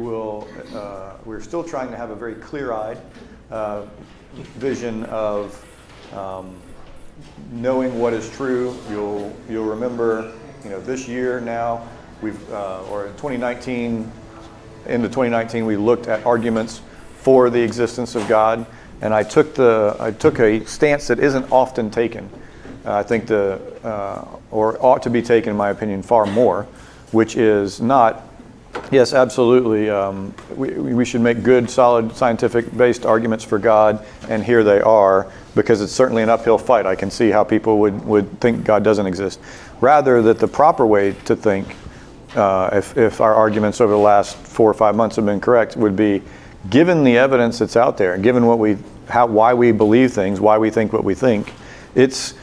We're still trying to have a very clear-eyed vision of knowing what is true. You'll remember, this year now or in 2019, into 2019, we looked at arguments for the existence of God, and I took a stance that isn't often taken. I think or ought to be taken, in my opinion, far more, which is not. Yes, absolutely. We should make good, solid, scientific-based arguments for God, and here they are, because it's certainly an uphill fight. I can see how people would think God doesn't exist. Rather, that the proper way to think, if our arguments over the last 4 or 5 months have been correct, would be, given the evidence that's out there, and given why we believe things, why we think what we think, it's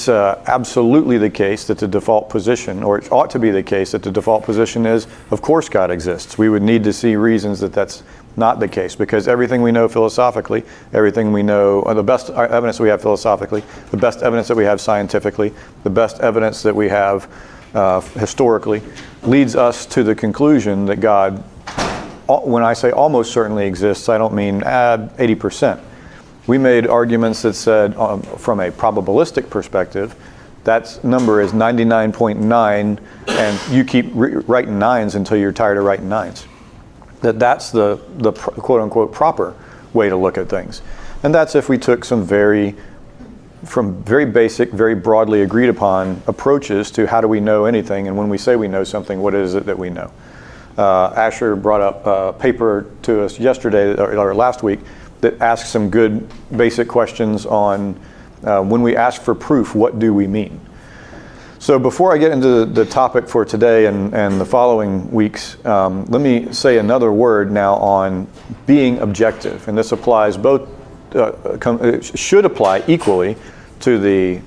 absolutely the case that the default position, or it ought to be the case that the default position is, of course God exists. We would need to see reasons that that's not the case, because everything we know philosophically, everything we know, the best evidence we have philosophically, the best evidence that we have scientifically, the best evidence that we have historically, leads us to the conclusion that God, when I say almost certainly exists, I don't mean 80%. We made arguments that said, from a probabilistic perspective, that number is 99.9, and you keep writing nines until you're tired of writing nines. That's the quote-unquote proper way to look at things. And that's if we took from very basic, very broadly agreed upon approaches to how do we know anything, and when we say we know something, what is it that we know? Asher brought up a paper to us yesterday, or last week, that asks some good basic questions on when we ask for proof, what do we mean? So before I get into the topic for today and the following weeks, let me say another word now on being objective. And this applies both, it should apply equally to the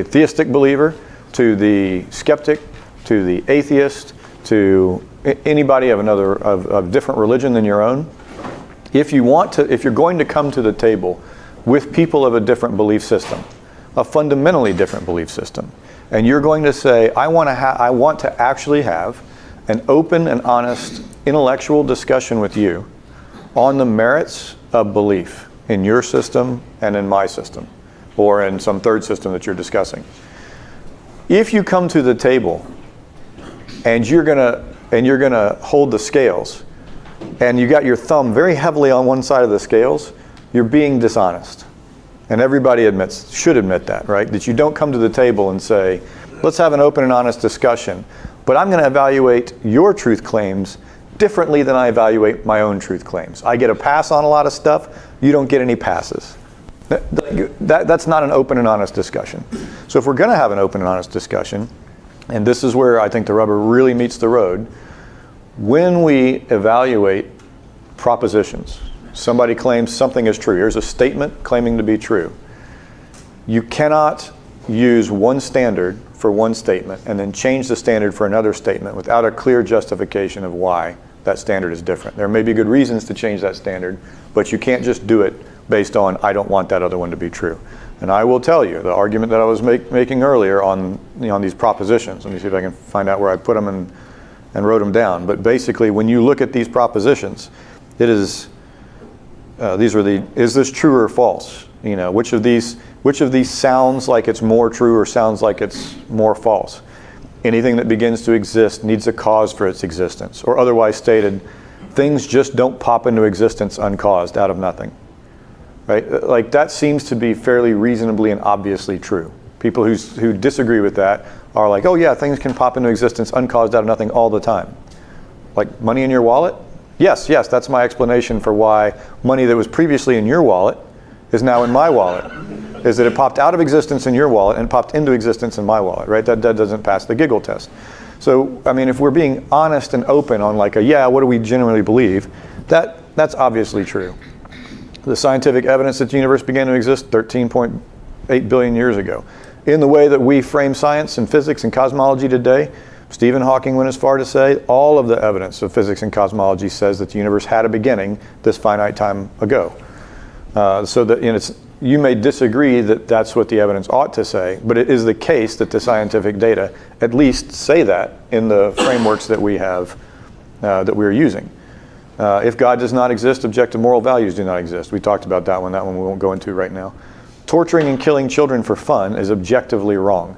theistic believer, to the skeptic, to the atheist, to anybody of different religion than your own. If you're going to come to the table with people of a different belief system, a fundamentally different belief system, and you're going to say, I want to actually have an open and honest intellectual discussion with you on the merits of belief in your system and in my system, or in some third system that you're discussing. If you come to the table and you're gonna hold the scales, and you got your thumb very heavily on one side of the scales, you're being dishonest. And everybody should admit that, right? That you don't come to the table and say, let's have an open and honest discussion, but I'm going to evaluate your truth claims differently than I evaluate my own truth claims. I get a pass on a lot of stuff, you don't get any passes. That's not an open and honest discussion. So if we're going to have an open and honest discussion, and this is where I think the rubber really meets the road, when we evaluate propositions, somebody claims something is true. Here's a statement claiming to be true. You cannot use one standard for one statement and then change the standard for another statement without a clear justification of why that standard is different. There may be good reasons to change that standard, but you can't just do it based on, I don't want that other one to be true. And I will tell you, the argument that I was making earlier on these propositions, let me see if I can find out where I put them and wrote them down. But basically, when you look at these propositions, it is is this true or false? Which of these sounds like it's more true or sounds like it's more false? Anything that begins to exist needs a cause for its existence, or otherwise stated, things just don't pop into existence uncaused out of nothing. Right? Like, that seems to be fairly reasonably and obviously true. People who disagree with that are like, oh yeah, things can pop into existence uncaused out of nothing all the time. Like money in your wallet? Yes, that's my explanation for why money that was previously in your wallet is now in my wallet. Is that it popped out of existence in your wallet and popped into existence in my wallet, right? That doesn't pass the giggle test. So, I mean, if we're being honest and open on what do we genuinely believe, that's obviously true. The scientific evidence that the universe began to exist 13.8 billion years ago. In the way that we frame science and physics and cosmology today, Stephen Hawking went as far to say all of the evidence of physics and cosmology says that the universe had a beginning this finite time ago. So that you may disagree that that's what the evidence ought to say, but it is the case that the scientific data at least say that in the frameworks that we have that we're using. If God does not exist, objective moral values do not exist. We talked about that one. That one we won't go into right now. Torturing and killing children for fun is objectively wrong.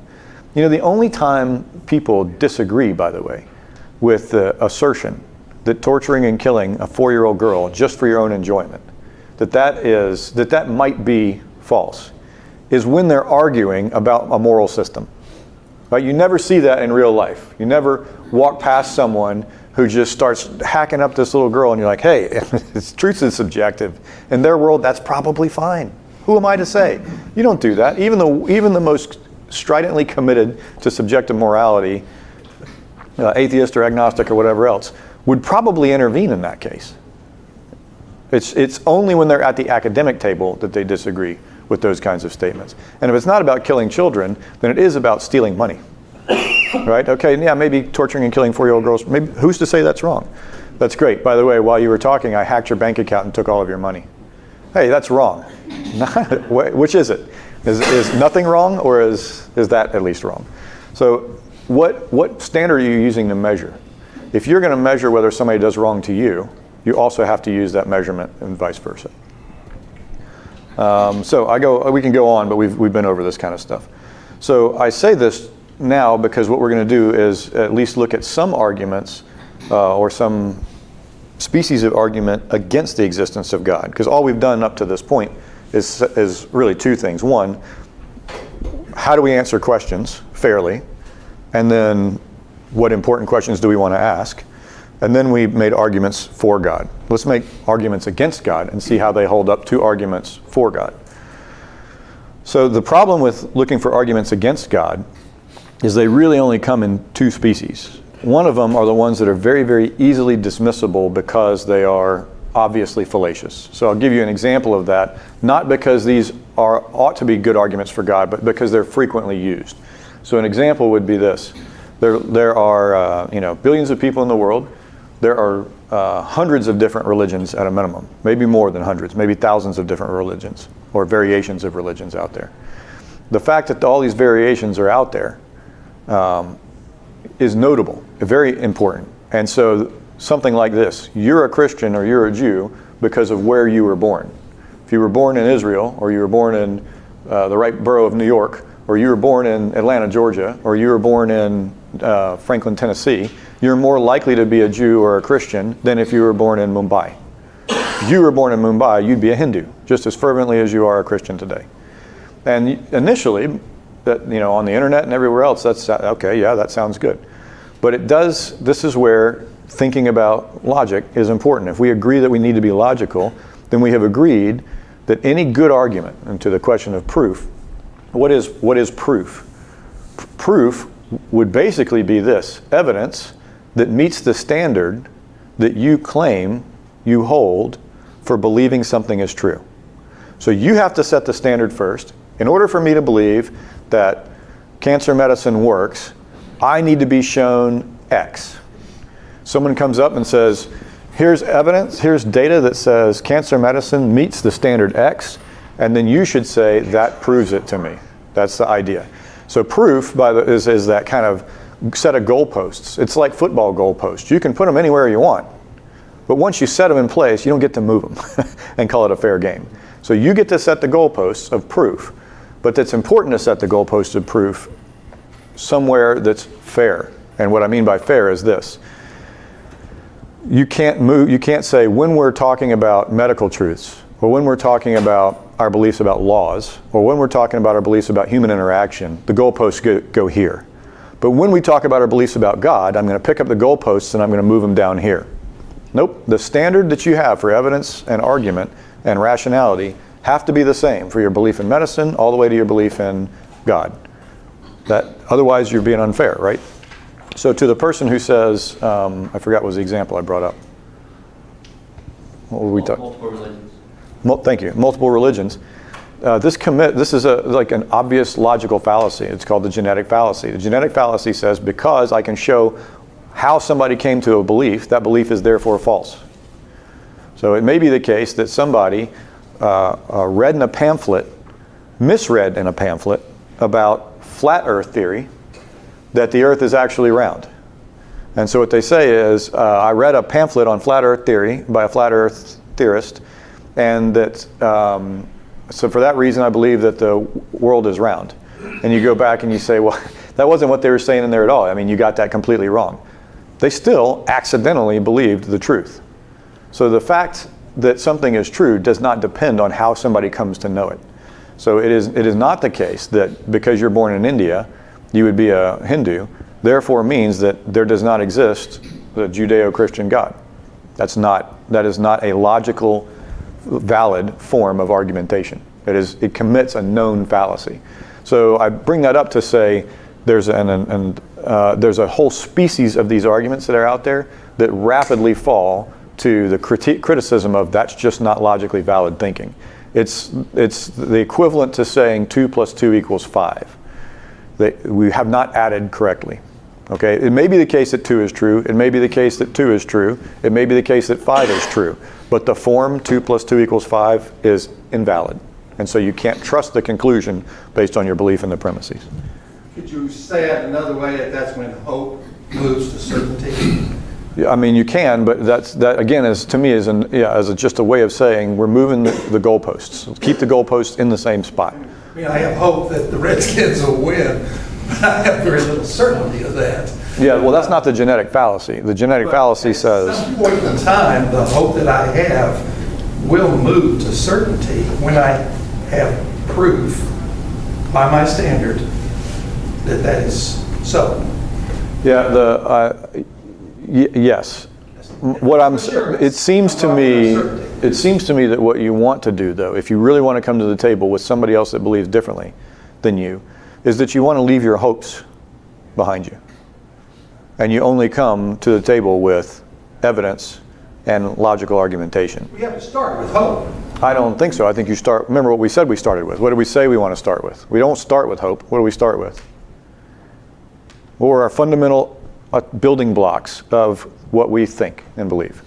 You know, the only time people disagree, by the way, with the assertion that torturing and killing a 4-year-old girl just for your own enjoyment, that might be false, is when they're arguing about a moral system. Right? You never see that in real life. You never walk past someone who just starts hacking up this little girl and you're like, hey, truth is subjective. In their world, that's probably fine. Who am I to say? You don't do that. Even the most stridently committed to subjective morality, atheist or agnostic or whatever else, would probably intervene in that case. It's only when they're at the academic table that they disagree with those kinds of statements. And if it's not about killing children, then it is about stealing money. Right? Okay, yeah, maybe torturing and killing 4-year-old girls, maybe, who's to say that's wrong? That's great. By the way, while you were talking, I hacked your bank account and took all of your money. Hey, that's wrong. Which is it? Is nothing wrong, or is that at least wrong? So what standard are you using to measure? If you're going to measure whether somebody does wrong to you, you also have to use that measurement and vice versa. We can go on, but we've been over this kind of stuff. So I say this now because what we're going to do is at least look at some arguments or some species of argument against the existence of God. Because all we've done up to this point is really two things. One, how do we answer questions fairly? And then what important questions do we want to ask? And then we made arguments for God. Let's make arguments against God and see how they hold up to arguments for God. So the problem with looking for arguments against God is they really only come in two species. One of them are the ones that are very, very easily dismissible because they are obviously fallacious. So I'll give you an example of that, not because these ought to be good arguments for God, but because they're frequently used. So an example would be this. There are billions of people in the world. There are hundreds of different religions at a minimum, maybe more than hundreds, maybe thousands of different religions or variations of religions out there. The fact that all these variations are out there is notable, very important. And so something like this, you're a Christian or you're a Jew because of where you were born. If you were born in Israel, or you were born in the right borough of New York, or you were born in Atlanta, Georgia, or you were born in Franklin, Tennessee, you're more likely to be a Jew or a Christian than if you were born in Mumbai. If you were born in Mumbai, you'd be a Hindu, just as fervently as you are a Christian today. And initially, on the internet and everywhere else, that's okay, yeah, that sounds good. But this is where thinking about logic is important. If we agree that we need to be logical, then we have agreed that any good argument, and to the question of proof, what is proof? Proof would basically be this: evidence that meets the standard that you claim you hold for believing something is true. So you have to set the standard first. In order for me to believe that cancer medicine works, I need to be shown X. Someone comes up and says, here's evidence, here's data that says cancer medicine meets the standard X, and then you should say, that proves it to me. That's the idea. So proof is that kind of set of goalposts. It's like football goalposts. You can put them anywhere you want, but once you set them in place, you don't get to move them and call it a fair game. So you get to set the goalposts of proof, but it's important to set the goalposts of proof somewhere that's fair. And what I mean by fair is this. You can't say when we're talking about medical truths, or when we're talking about our beliefs about laws, or when we're talking about our beliefs about human interaction, the goalposts go here. But when we talk about our beliefs about God, I'm going to pick up the goalposts and I'm going to move them down here. Nope. The standard that you have for evidence and argument and rationality have to be the same for your belief in medicine all the way to your belief in God. Otherwise you're being unfair, right? So to the person who says, I forgot what was the example I brought up. What were we talking? Multiple religions. Thank you. Multiple religions. This is like an obvious logical fallacy. It's called the genetic fallacy. The genetic fallacy says because I can show how somebody came to a belief, that belief is therefore false. So it may be the case that somebody read in a pamphlet, misread in a pamphlet about flat earth theory, that the earth is actually round. And so what they say is, I read a pamphlet on flat earth theory by a flat earth theorist, and that, so for that reason I believe that the world is round. And you go back and you say, well, that wasn't what they were saying in there at all. I mean, you got that completely wrong. They still accidentally believed the truth. So the fact that something is true does not depend on how somebody comes to know it. So it is not the case that because you're born in India, you would be a Hindu, therefore means that there does not exist the Judeo-Christian God. That is not a logical, valid form of argumentation. It commits a known fallacy. So I bring that up to say there's a whole species of these arguments that are out there that rapidly fall to the criticism of that's just not logically valid thinking. It's the equivalent to saying 2 + 2 = 5. We have not added correctly. Okay, it may be the case that 2 is true. It may be the case that 2 is true. It may be the case that 5 is true. But the form 2 + 2 = 5 is invalid. And so you can't trust the conclusion based on your belief in the premises. Could you say it another way, that that's when hope moves to certainty? Yeah, I mean, you can, but that again is, to me, just a way of saying we're moving the goalposts. Keep the goalposts in the same spot. I mean, I have hope that the Redskins will win, but I have very little certainty of that. Yeah, well, that's not the genetic fallacy. The genetic fallacy says, at some point in time, the hope that I have will move to certainty when I have proof by my standard that that is so. Yeah, yes. It seems to me that what you want to do, though, if you really want to come to the table with somebody else that believes differently than you, is that you want to leave your hopes behind you. And you only come to the table with evidence and logical argumentation. We have to start with hope. I don't think so. I think you start, remember what we said we started with. What did we say we want to start with? We don't start with hope. What do we start with? What were our fundamental building blocks of what we think and believe?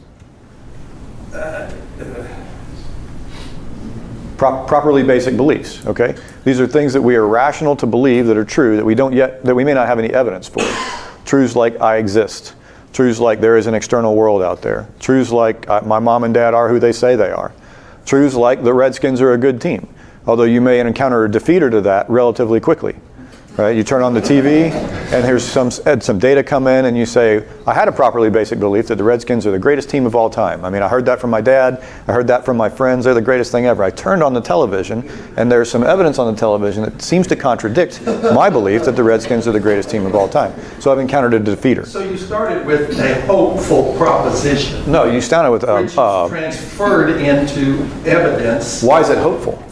Properly basic beliefs, okay? These are things that we are rational to believe that are true that we may not have any evidence for. Truths like I exist. Truths like there is an external world out there. Truths like my mom and dad are who they say they are. Truths like the Redskins are a good team, although you may encounter a defeater to that relatively quickly. Right? You turn on the TV and here's some data come in and you say, I had a properly basic belief that the Redskins are the greatest team of all time. I mean, I heard that from my dad. I heard that from my friends. They're the greatest thing ever. I turned on the television and there's some evidence on the television that seems to contradict my belief that the Redskins are the greatest team of all time. So I've encountered a defeater. So you started with a hopeful proposition. No, you started with which is transferred into evidence. Why is it hopeful?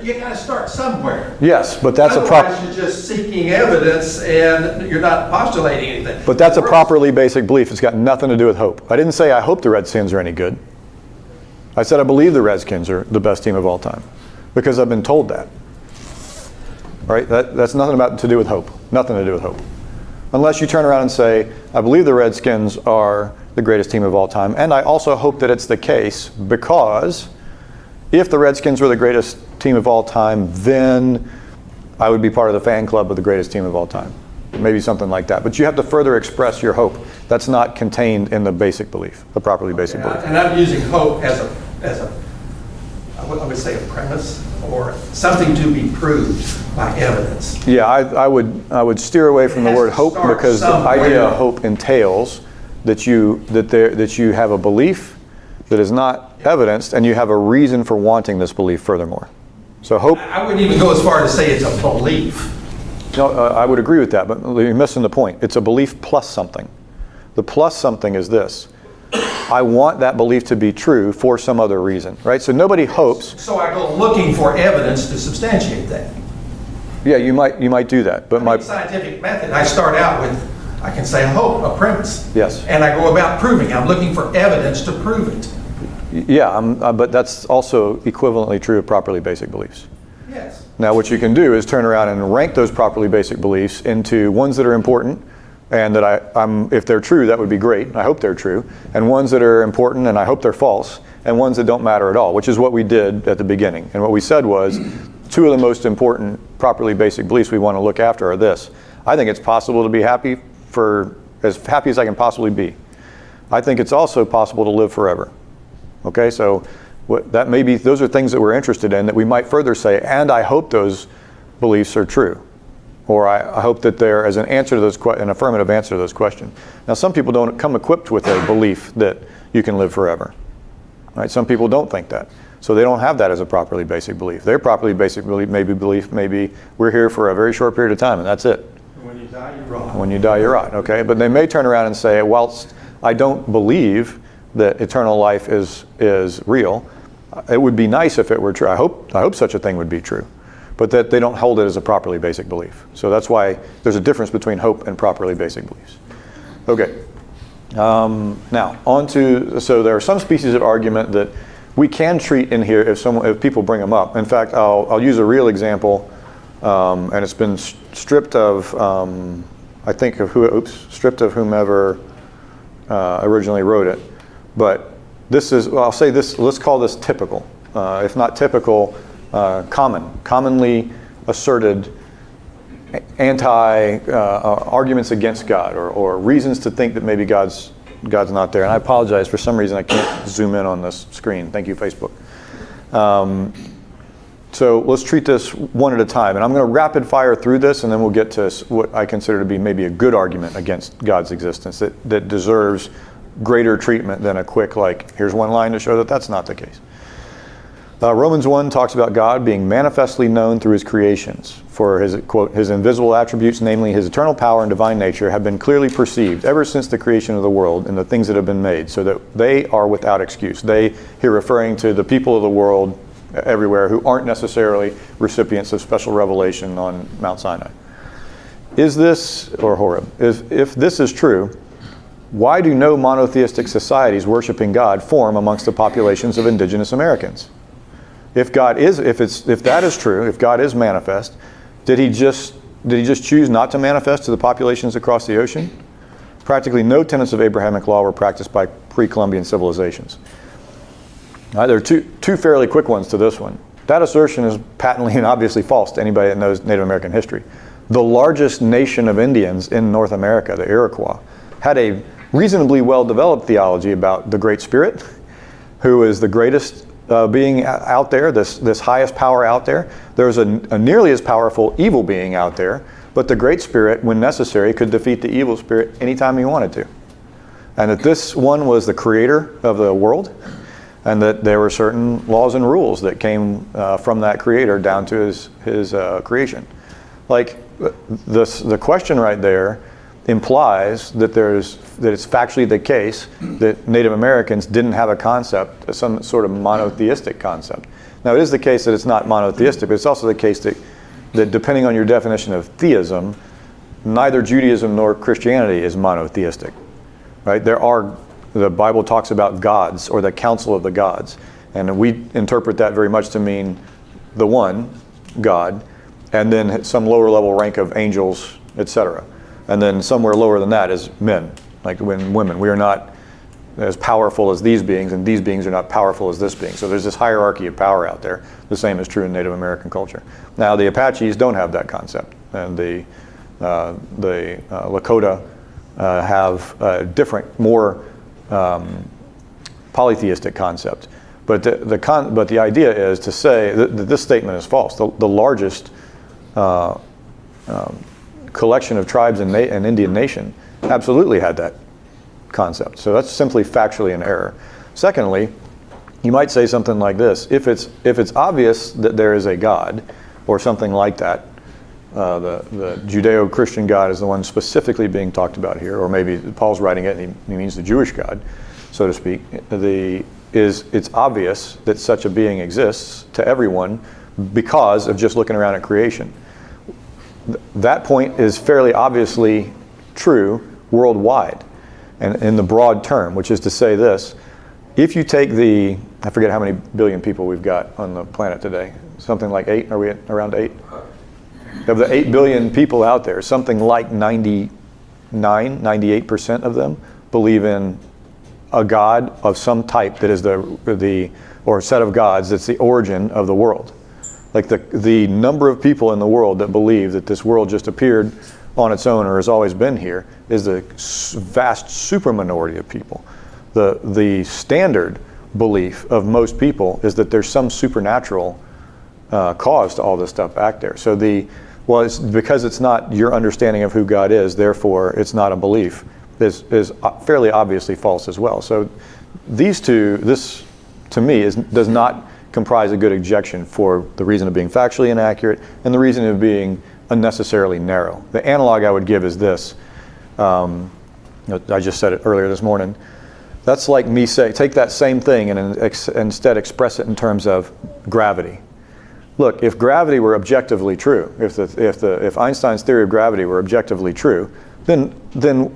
You got to start somewhere. Yes, but that's Otherwise you're just seeking evidence and you're not postulating anything. But that's a properly basic belief. It's got nothing to do with hope. I didn't say I hope the Redskins are any good. I said I believe the Redskins are the best team of all time because I've been told that. All right? That's nothing to do with hope. Nothing to do with hope. Unless you turn around and say, I believe the Redskins are the greatest team of all time, and I also hope that it's the case because if the Redskins were the greatest team of all time, then I would be part of the fan club of the greatest team of all time. Maybe something like that. But you have to further express your hope. That's not contained in the basic belief, the properly basic belief. And I'm using hope as I would say a premise or something to be proved by evidence. Yeah, I would steer away from the word hope because the idea of hope entails that you have a belief that is not evidenced and you have a reason for wanting this belief furthermore. So hope. I wouldn't even go as far as to say it's a belief. No, I would agree with that, but you're missing the point. It's a belief plus something. The plus something is this. I want that belief to be true for some other reason, right? So nobody hopes. So I go looking for evidence to substantiate that. Yeah, you might do that, but my scientific method, I start out with, I can say a hope, a premise. Yes. And I go about proving. I'm looking for evidence to prove it. Yeah, but that's also equivalently true of properly basic beliefs. Yes. Now what you can do is turn around and rank those properly basic beliefs into ones that are important and that if they're true, that would be great. I hope they're true. And ones that are important and I hope they're false, and ones that don't matter at all, which is what we did at the beginning. And what we said was, two of the most important properly basic beliefs we want to look after are this. I think it's possible to be happy for as happy as I can possibly be. I think it's also possible to live forever. Okay, so that may be, those are things that we're interested in that we might further say, and I hope those beliefs are true. Or I hope that they're, as an answer to those, an affirmative answer to those questions. Now, some people don't come equipped with a belief that you can live forever. Right? Some people don't think that. So they don't have that as a properly basic belief. Their properly basic belief maybe we're here for a very short period of time and that's it. When you die, you rot. When you die, you're right. Okay, but they may turn around and say, whilst I don't believe that eternal life is real, it would be nice if it were true. I hope such a thing would be true, but that they don't hold it as a properly basic belief. So that's why there's a difference between hope and properly basic beliefs. Okay. Now so there are some species of argument that we can treat in here if people bring them up. In fact, I'll use a real example, and it's been stripped of stripped of whomever originally wrote it. But I'll say this. Let's call this typical, if not typical, commonly asserted arguments against God, or reasons to think that maybe God's not there. And I apologize, for some reason I can't zoom in on this screen. Thank you, Facebook. So let's treat this one at a time. And I'm going to rapid fire through this, and then we'll get to what I consider to be maybe a good argument against God's existence that deserves greater treatment than a quick, here's one line to show that that's not the case. Romans 1 talks about God being manifestly known through his creations, for his, quote, his invisible attributes, namely his eternal power and divine nature, have been clearly perceived ever since the creation of the world and the things that have been made, so that they are without excuse. They, here referring to the people of the world everywhere who aren't necessarily recipients of special revelation on Mount Sinai. Is this, or Horeb, if this is true, why do no monotheistic societies worshiping God form amongst the populations of indigenous Americans? If that is true, if God is manifest, did he just choose not to manifest to the populations across the ocean? Practically no tenets of Abrahamic law were practiced by pre-Columbian civilizations. There are two fairly quick ones to this one. That assertion is patently and obviously false to anybody that knows Native American history. The largest nation of Indians in North America, the Iroquois, had a reasonably well-developed theology about the Great Spirit, who is the greatest being out there, this highest power out there. There's a nearly as powerful evil being out there, but the Great Spirit, when necessary, could defeat the evil spirit anytime he wanted to. And that this one was the creator of the world, and that there were certain laws and rules that came from that creator down to his creation. The question right there implies that it's factually the case that Native Americans didn't have a concept, some sort of monotheistic concept. Now, it is the case that it's not monotheistic, but it's also the case that depending on your definition of theism, neither Judaism nor Christianity is monotheistic, right? The Bible talks about gods, or the council of the gods, and we interpret that very much to mean the one, God, and then some lower level rank of angels, etc. And then somewhere lower than that is men, like women. We are not as powerful as these beings, and these beings are not powerful as this being. So there's this hierarchy of power out there. The same is true in Native American culture. Now, the Apaches don't have that concept, and the Lakota have a different, more polytheistic concept. But the idea is to say that this statement is false. The largest collection of tribes in an Indian nation absolutely had that concept. So that's simply factually an error. Secondly, you might say something like this: if it's obvious that there is a God, or something like that, the Judeo-Christian God is the one specifically being talked about here, or maybe Paul's writing it and he means the Jewish God, so to speak. It's obvious that such a being exists to everyone because of just looking around at creation. That point is fairly obviously true worldwide, and in the broad term, which is to say this: if you take I forget how many billion people we've got on the planet today, something like 8, are we at around 8? Of the 8 billion people out there, something like 98% of them believe in a God of some type that is or a set of gods that's the origin of the world. Like the number of people in the world that believe that this world just appeared on its own or has always been here is the vast super minority of people. The standard belief of most people is that there's some supernatural cause to all this stuff back there. So it's because it's not your understanding of who God is, therefore it's not a belief, is fairly obviously false as well. So these two, this to me does not comprise a good objection for the reason of being factually inaccurate and the reason of being unnecessarily narrow. The analog I would give is this. I just said it earlier this morning. That's like me take that same thing and instead express it in terms of gravity. Look, if gravity were objectively true, if Einstein's theory of gravity were objectively true, then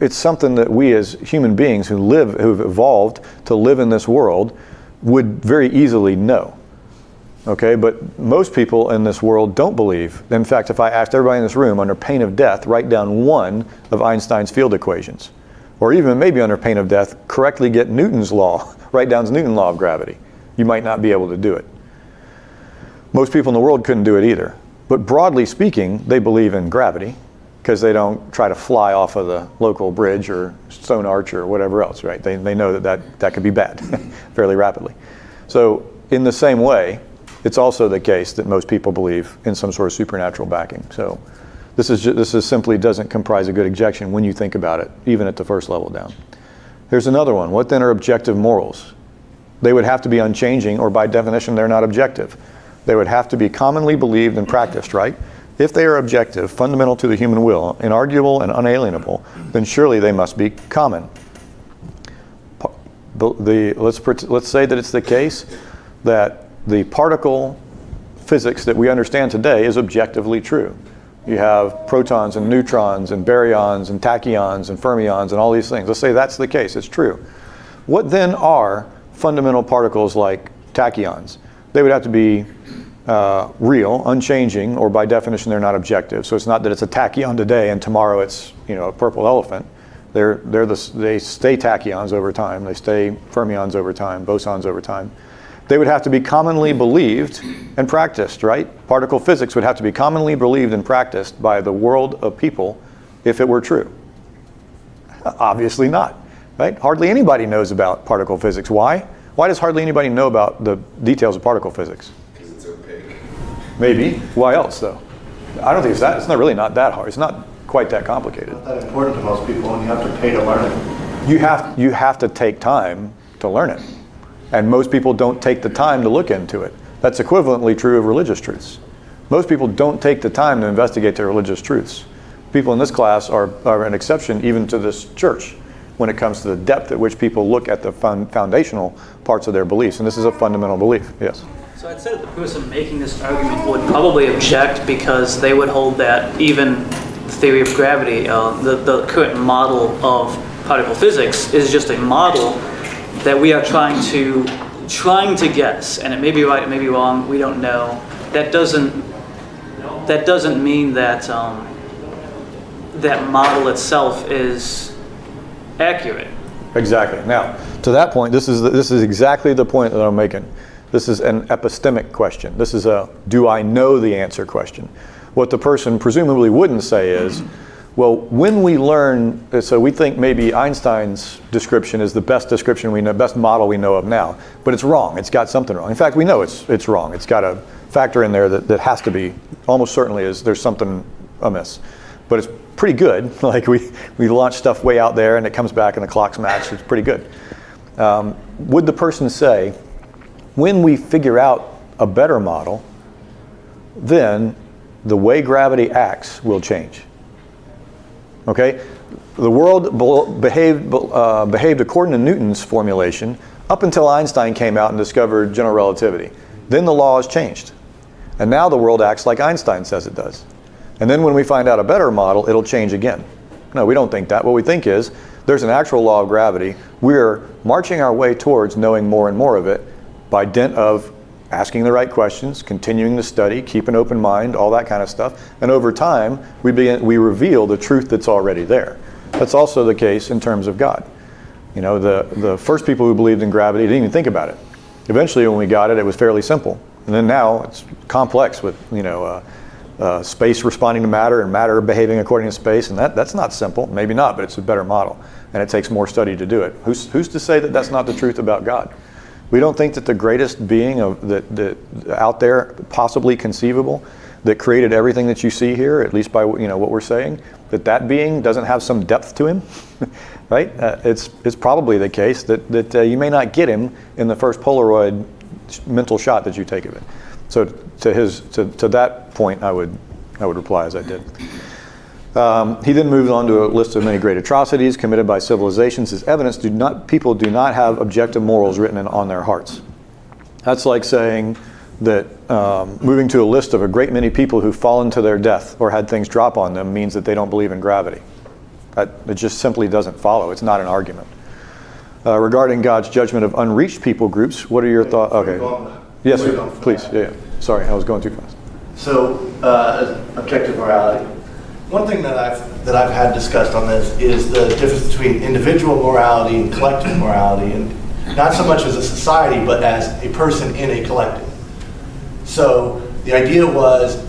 it's something that we as human beings who've evolved to live in this world would very easily know. Okay, but most people in this world don't believe. In fact, if I asked everybody in this room under pain of death, write down one of Einstein's field equations, or even maybe under pain of death, correctly get Newton's law, write down Newton's law of gravity, you might not be able to do it. Most people in the world couldn't do it either. But broadly speaking, they believe in gravity because they don't try to fly off of the local bridge or stone arch or whatever else, right? They know that could be bad fairly rapidly. So in the same way, it's also the case that most people believe in some sort of supernatural backing. So this is simply doesn't comprise a good objection when you think about it, even at the first level down. Here's another one. What then are objective morals? They would have to be unchanging, or by definition, they're not objective. They would have to be commonly believed and practiced, right? If they are objective, fundamental to the human will, inarguable and unalienable, then surely they must be common. Let's say that it's the case that the particle physics that we understand today is objectively true. You have protons and neutrons and baryons and tachyons and fermions and all these things. Let's say that's the case, it's true. What then are fundamental particles like tachyons? They would have to be real, unchanging, or by definition they're not objective. So it's not that it's a tachyon today and tomorrow it's a purple elephant. They stay tachyons over time. They stay fermions over time, bosons over time. They would have to be commonly believed and practiced, right? Particle physics would have to be commonly believed and practiced by the world of people if it were true. Obviously not, right? Hardly anybody knows about particle physics. Why? Why does hardly anybody know about the details of particle physics? Because it's opaque. Maybe. Why else, though? I don't think it's that. It's not really not that hard. It's not quite that complicated. Not that important to most people, and you have to pay to learn it. You have to take time to learn it. And most people don't take the time to look into it. That's equivalently true of religious truths. Most people don't take the time to investigate their religious truths. People in this class are an exception even to this church when it comes to the depth at which people look at the foundational parts of their beliefs. And this is a fundamental belief, yes. So I'd say that the person making this argument would probably object because they would hold that even the theory of gravity, the current model of particle physics is just a model that we are trying to guess, and it may be right, it may be wrong, we don't know. That doesn't mean that that model itself is accurate. Exactly. Now, to that point, this is exactly the point that I'm making. This is an epistemic question. This is a do I know the answer question. What the person presumably wouldn't say is, well, when we learn, so we think maybe Einstein's description is the best description we know, best model we know of now, but it's wrong. It's got something wrong. In fact, we know it's wrong. It's got a factor in there that has to be, almost certainly is, there's something amiss. But it's pretty good. Like we launch stuff way out there and it comes back and the clocks match. It's pretty good. Would the person say, when we figure out a better model, then the way gravity acts will change? Okay, the world behaved according to Newton's formulation up until Einstein came out and discovered general relativity. Then the laws changed. And now the world acts like Einstein says it does. And then when we find out a better model, it'll change again. No, we don't think that. What we think is there's an actual law of gravity. We're marching our way towards knowing more and more of it by dint of asking the right questions, continuing to study, keep an open mind, all that kind of stuff. And over time, we reveal the truth that's already there. That's also the case in terms of God. The first people who believed in gravity didn't even think about it. Eventually, when we got it, it was fairly simple. And then now it's complex with, space responding to matter and matter behaving according to space, and that's not simple. Maybe not, but it's a better model, and it takes more study to do it. Who's to say that that's not the truth about God? We don't think that the greatest being that out there, possibly conceivable, that created everything that you see here, at least by what we're saying, that being doesn't have some depth to him, right? It's probably the case that you may not get him in the first Polaroid mental shot that you take of it. So to that point, I would reply as I did. He then moves on to a list of many great atrocities committed by civilizations as evidence people do not have objective morals written on their hearts. That's like saying that moving to a list of a great many people who've fallen to their death or had things drop on them means that they don't believe in gravity. It just simply doesn't follow. It's not an argument. Regarding God's judgment of unreached people groups, what are your thoughts? Okay. Yes, sir. Please. Yeah. Sorry, I was going too fast. So, objective morality. One thing that I've had discussed on this is the difference between individual morality and collective morality, and not so much as a society, but as a person in a collective. So the idea was,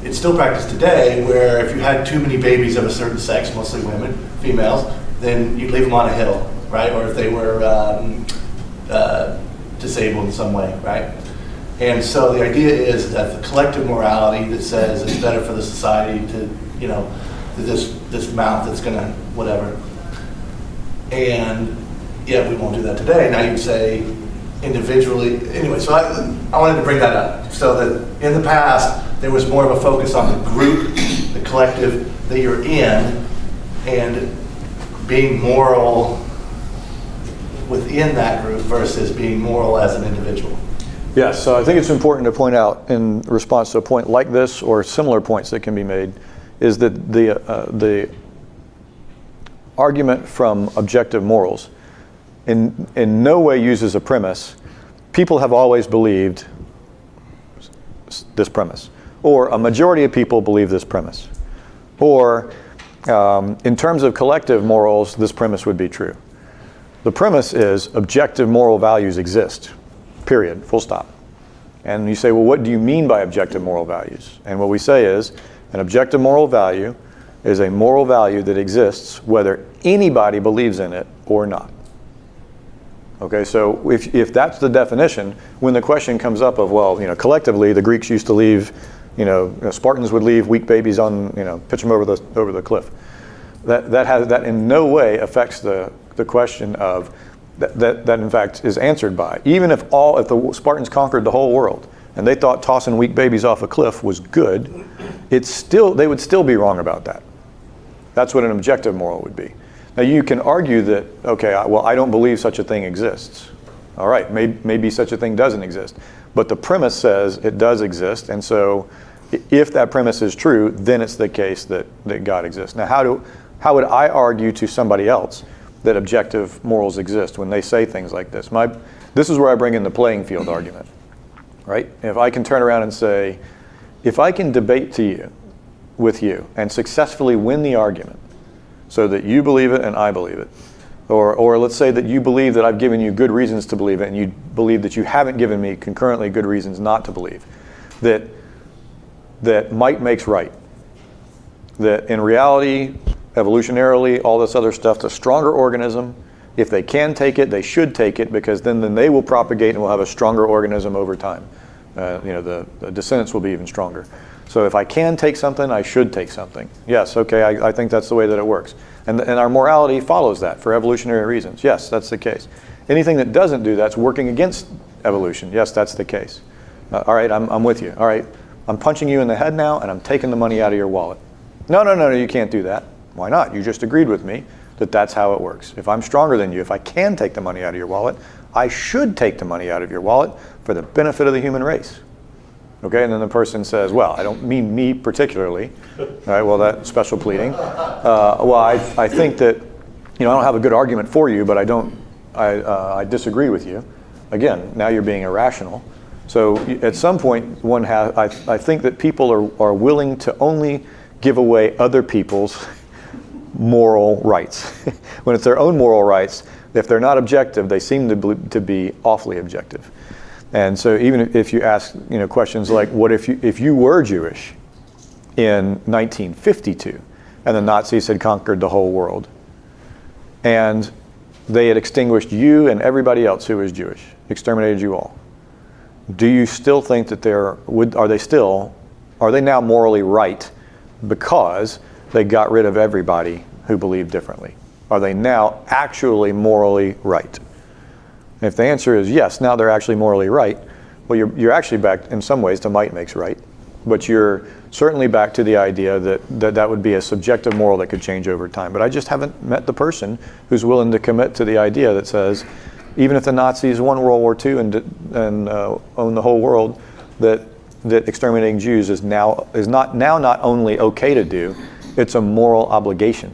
it's still practiced today, where if you had too many babies of a certain sex, mostly women, females, then you'd leave them on a hill, right? Or if they were disabled in some way, right? And so the idea is that the collective morality that says it's better for the society to, this mouth that's gonna whatever. And yeah, we won't do that today. Now you'd say individually, anyway, so I wanted to bring that up. So that in the past, there was more of a focus on the group, the collective that you're in, and being moral within that group versus being moral as an individual. Yes, so I think it's important to point out in response to a point like this or similar points that can be made is that the argument from objective morals in no way uses a premise. People have always believed this premise, or a majority of people believe this premise, or in terms of collective morals, this premise would be true. The premise is objective moral values exist, period, full stop. And you say, well, what do you mean by objective moral values? And what we say is, an objective moral value is a moral value that exists whether anybody believes in it or not. Okay, so if that's the definition, when the question comes up of, well, collectively the Greeks used to leave, Spartans would leave weak babies on, pitch them over the cliff. That in no way affects the question of that in fact is answered by. Even if the Spartans conquered the whole world and they thought tossing weak babies off a cliff was good, they would still be wrong about that. That's what an objective moral would be. Now you can argue that, okay, well, I don't believe such a thing exists. All right, maybe such a thing doesn't exist. But the premise says it does exist, and so if that premise is true, then it's the case that God exists. Now how would I argue to somebody else that objective morals exist when they say things like this? This is where I bring in the playing field argument, right? If I can turn around and say, if I can debate with you and successfully win the argument so that you believe it and I believe it, or let's say that you believe that I've given you good reasons to believe it and you believe that you haven't given me concurrently good reasons not to believe, that might makes right, that in reality, evolutionarily, all this other stuff, the stronger organism, if they can take it, they should take it, because then they will propagate and we'll have a stronger organism over time. The descendants will be even stronger. So if I can take something, I should take something. Yes, okay, I think that's the way that it works. And our morality follows that for evolutionary reasons. Yes, that's the case. Anything that doesn't do that's working against evolution. Yes, that's the case. All right, I'm with you. All right, I'm punching you in the head now and I'm taking the money out of your wallet. No, you can't do that. Why not? You just agreed with me that that's how it works. If I'm stronger than you, if I can take the money out of your wallet, I should take the money out of your wallet for the benefit of the human race. Okay, and then the person says, well, I don't mean me particularly. All right, well, that's special pleading. I think that, I don't have a good argument for you, but I disagree with you. Again, now you're being irrational. So at some point, I think that people are willing to only give away other people's moral rights. When it's their own moral rights, if they're not objective, they seem to be awfully objective. And so even if you ask questions like, what if you were Jewish? in 1952, and the Nazis had conquered the whole world, and they had extinguished you and everybody else who was Jewish, exterminated you all, do you still think that are they now morally right because they got rid of everybody who believed differently? Are they now actually morally right? And if the answer is yes, now they're actually morally right, well, you're actually back in some ways to might makes right, but you're certainly back to the idea that would be a subjective moral that could change over time. But I just haven't met the person who's willing to commit to the idea that says, even if the Nazis won World War II and owned the whole world, that exterminating Jews is not only okay to do, it's a moral obligation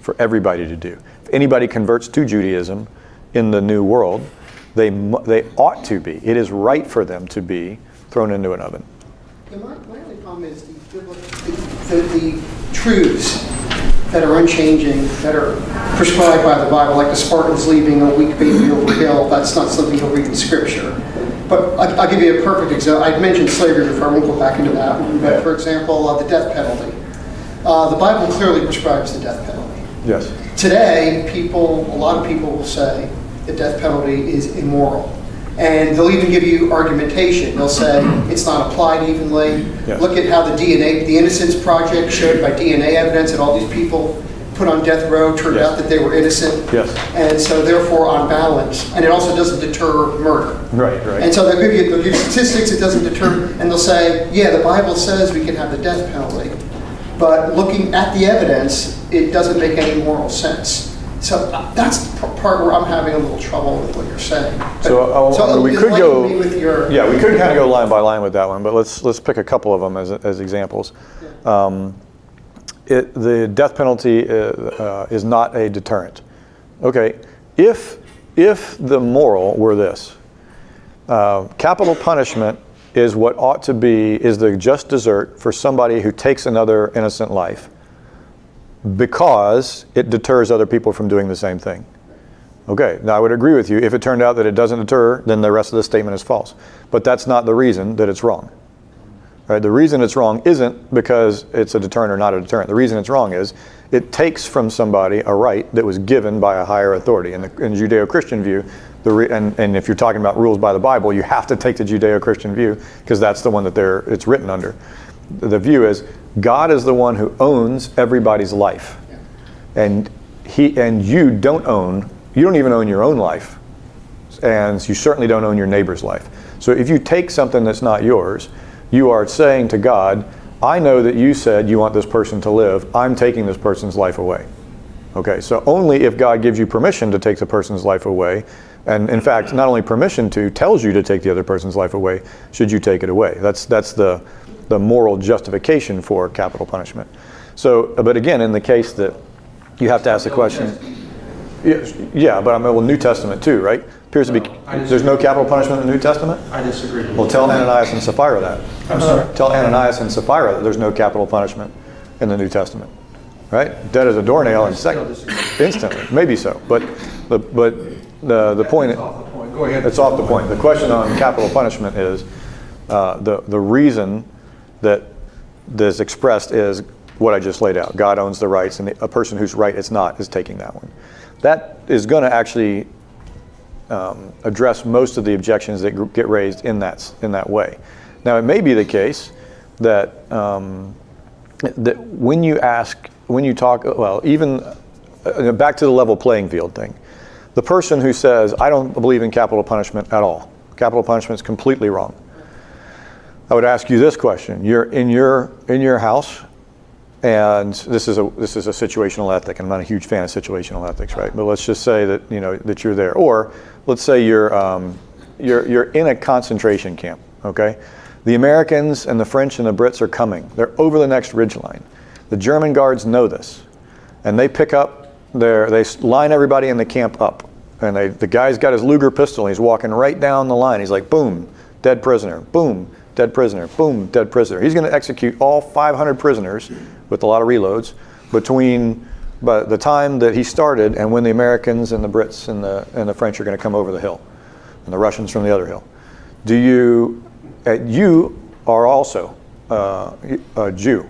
for everybody to do. If anybody converts to Judaism in the new world, they ought to be. It is right for them to be thrown into an oven. Yeah, my only problem is the truths that are unchanging, that are prescribed by the Bible, like the Spartans leaving a weak baby over a hill. That's not something you'll read in Scripture. But I'll give you a perfect example. I mentioned slavery before. I won't go back into that one. But for example, the death penalty. The Bible clearly prescribes the death penalty. Yes. Today, a lot of people will say the death penalty is immoral. And they'll even give you argumentation. They'll say it's not applied evenly. Yes. Look at how the Innocence Project showed by DNA evidence that all these people put on death row turned Yes. out that they were innocent. Yes. And so therefore on balance, and it also doesn't deter murder. Right. And so they'll give you statistics, it doesn't deter, and they'll say, yeah, the Bible says we can have the death penalty. But looking at the evidence, it doesn't make any moral sense. So that's the part where I'm having a little trouble with what you're saying. We could go. Me with your, Yeah, we could kind of go line by line with that one, but let's pick a couple of them as examples. The death penalty is not a deterrent. Okay, if the moral were this, capital punishment is what ought to be, is the just desert for somebody who takes another innocent life because it deters other people from doing the same thing. Okay, now I would agree with you. If it turned out that it doesn't deter, then the rest of the statement is false. But that's not the reason that it's wrong. Right? The reason it's wrong isn't because it's a deterrent or not a deterrent. The reason it's wrong is it takes from somebody a right that was given by a higher authority. In the Judeo-Christian view, and if you're talking about rules by the Bible, you have to take the Judeo-Christian view because that's the one that it's written under. The view is God is the one who owns everybody's life, and you don't even own your own life, and you certainly don't own your neighbor's life. So if you take something that's not yours, you are saying to God, I know that you said you want this person to live. I'm taking this person's life away. Okay, so only if God gives you permission to take the person's life away, and in fact, not only permission to, tells you to take the other person's life away, should you take it away. That's the moral justification for capital punishment. So, but again, in the case that you have to ask the question, yeah, but New Testament too, right? Appears to be, there's no capital punishment in the New Testament? I disagree. Well, tell Ananias and Sapphira that. I'm sorry? Tell Ananias and Sapphira that there's no capital punishment in the New Testament, right? Dead as a doornail in instantly, maybe so. But the point, That's off the point. Go ahead. it's off the point. The question on capital punishment is the reason that is expressed is what I just laid out. God owns the rights, and a person whose right it's not is taking that one. That is going to actually address most of the objections that get raised in that way. Now, it may be the case that that when you talk, well, even back to the level playing field thing, the person who says, I don't believe in capital punishment at all, capital punishment is completely wrong, I would ask you this question. You're in your house, and this is a situational ethic. I'm not a huge fan of situational ethics, right? But let's just say that that you're there, or let's say you're in a concentration camp. Okay, the Americans and the French and the Brits are coming. They're over the next ridgeline. The German guards know this, and they pick up they line everybody in the camp up, and the guy's got his Luger pistol. And he's walking right down the line. He's like, boom, dead prisoner. Boom, dead prisoner. Boom, dead prisoner. He's going to execute all 500 prisoners with a lot of reloads between the time that he started and when the Americans and the Brits and the French are going to come over the hill, and the Russians from the other hill. You are also a Jew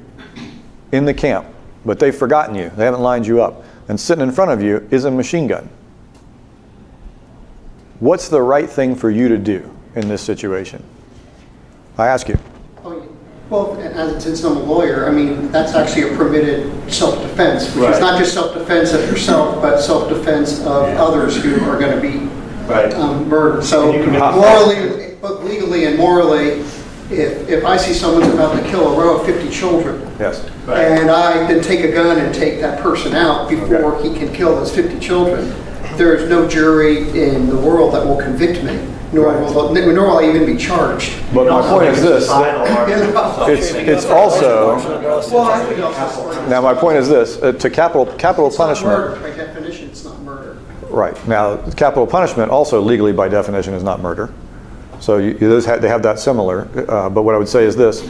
in the camp, but they've forgotten you, they haven't lined you up, and sitting in front of you is a machine gun. What's the right thing for you to do in this situation? I ask you. Well, and since I'm a lawyer, I mean, that's actually a permitted self-defense, which Right. is not just self-defense of yourself, but self-defense of others who are going to be Right. murdered. So And you can- morally, but legally and morally, if I see someone's about to kill a row of 50 children, Yes. Right. and I then take a gun and take that person out before he can kill those 50 children, there is no jury in the world that will convict me, nor will I even be charged. But my point is this, it's also, Well, I think also- now my point is this, to capital It's not punishment, murder. By definition, it's not murder. right, now, capital punishment also legally by definition is not murder. So they have that similar, but what I would say is this,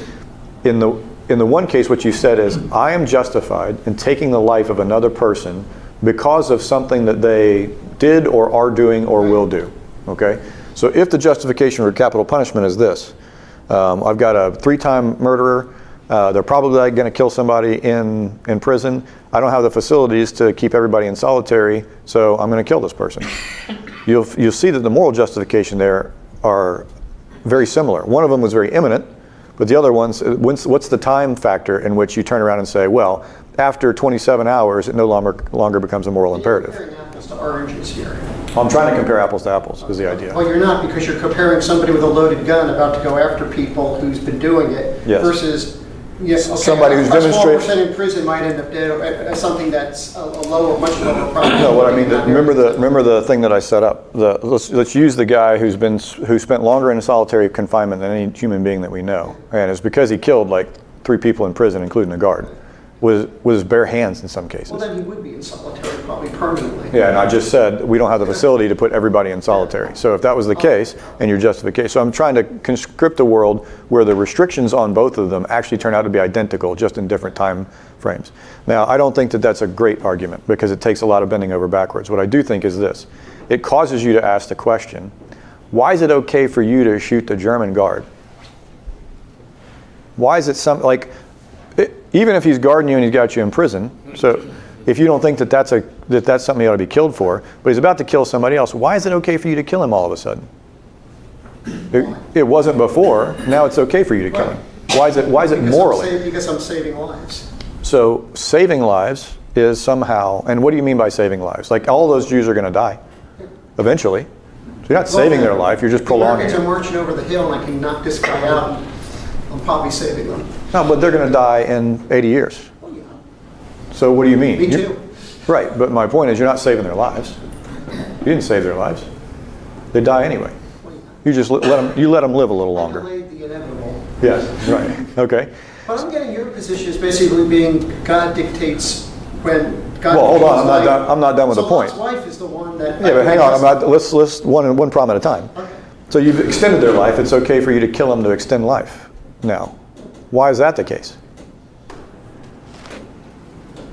in the one case what you said is, I am justified in taking the life of another person because of something that they did or are doing or will do, okay? So if the justification for capital punishment is this, I've got a 3-time murderer, they're probably going to kill somebody in prison, I don't have the facilities to keep everybody in solitary, so I'm going to kill this person. You'll see that the moral justification there are very similar. One of them was very imminent, but the other ones, what's the time factor in which you turn around and say, well, after 27 hours, it no longer becomes a moral imperative. You're comparing apples to oranges here. I'm trying to compare apples to apples, is the idea. Well, you're not, because you're comparing somebody with a loaded gun about to go after people who's been doing it Yes. versus, yes, okay, Somebody who's a small demonstrated- percent in prison might end up dead, something that's a lower, much lower probability. No, what I mean, remember the thing that I set up. Let's use the guy who spent longer in solitary confinement than any human being that we know, and it's because he killed like 3 people in prison, including a guard, with his bare hands in some cases. Well, then he would be in solitary probably permanently. Yeah, and I just said we don't have the facility to put everybody in solitary. So if that was the case, and your justification, so I'm trying to conscript a world where the restrictions on both of them actually turn out to be identical, just in different time frames. Now, I don't think that that's a great argument because it takes a lot of bending over backwards. What I do think is this: it causes you to ask the question, why is it okay for you to shoot the German guard? Why is it even if he's guarding you and he's got you in prison, so if you don't think that that's something he ought to be killed for, but he's about to kill somebody else, why is it okay for you to kill him all of a sudden? It wasn't before, now it's okay for you to kill him. Why is it morally? Because I'm saving lives. So saving lives is somehow, and what do you mean by saving lives? Like all those Jews are going to die, eventually. So you're not saving their life, you're just prolonging If it. the Americans are marching over the hill and I can knock this guy out, I'm probably saving them. No, but they're going to die in 80 years. Well, yeah. So what do you mean? Me too. Right, but my point is you're not saving their lives. You didn't save their lives. They die anyway. You just let them live a little I longer. delayed the inevitable. Yes, right, okay. But I'm getting your position is basically being God dictates when God. Well, hold on, dictates life. I'm not done with the point. So Lot's wife is the one that. Yeah, but hang on, let's one problem at a time. Okay. So you've extended their life, it's okay for you to kill them to extend life. Now, why is that the case?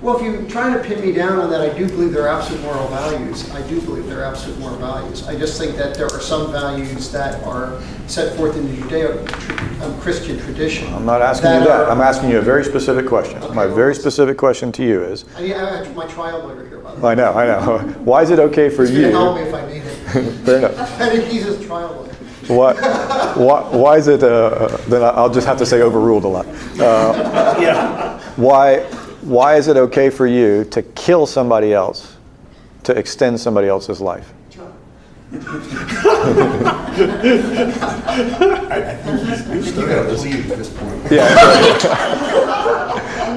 Well, if you're trying to pin me down on that, I do believe there are absolute moral values. I do believe there are absolute moral values. I just think that there are some values that are set forth in the Judeo-Christian tradition. I'm not asking you that. I'm asking you a very specific question. Okay, My well, very specific question to you is, I have my trial lawyer here, by the way. I know. Why is it okay for He's going to help me you? if I need it. Fair enough. I think he's his trial lawyer. Why is it, then I'll just have to say overruled a lot. Yeah. Why is it okay for you to kill somebody else, to extend somebody else's life? You still gotta believe at this point. Yeah.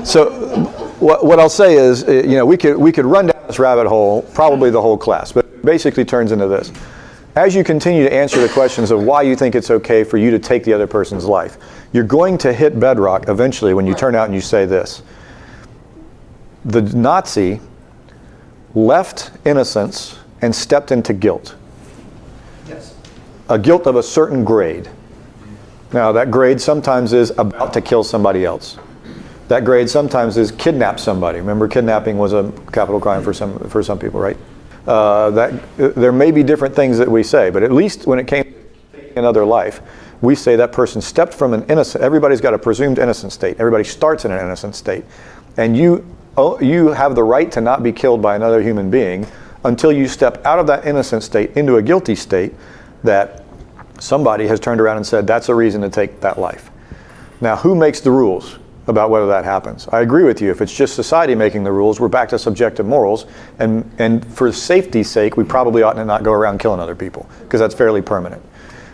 So what I'll say is, we could run down this rabbit hole, probably the whole class, but it basically turns into this. As you continue to answer the questions of why you think it's okay for you to take the other person's life, you're going to hit bedrock eventually when you turn out and you say this. The Nazi left innocence and stepped into guilt. Yes. A guilt of a certain grade. Now that grade sometimes is about to kill somebody else. That grade sometimes is kidnap somebody. Remember, kidnapping was a capital crime for some people, right? There may be different things that we say, but at least when it came to taking another life, we say that person stepped from an innocent, everybody's got a presumed innocent state. Everybody starts in an innocent state. And you have the right to not be killed by another human being until you step out of that innocent state into a guilty state that somebody has turned around and said, that's a reason to take that life. Now, who makes the rules about whether that happens? I agree with you. If it's just society making the rules, we're back to subjective morals. And for safety's sake, we probably ought to not go around killing other people, because that's fairly permanent.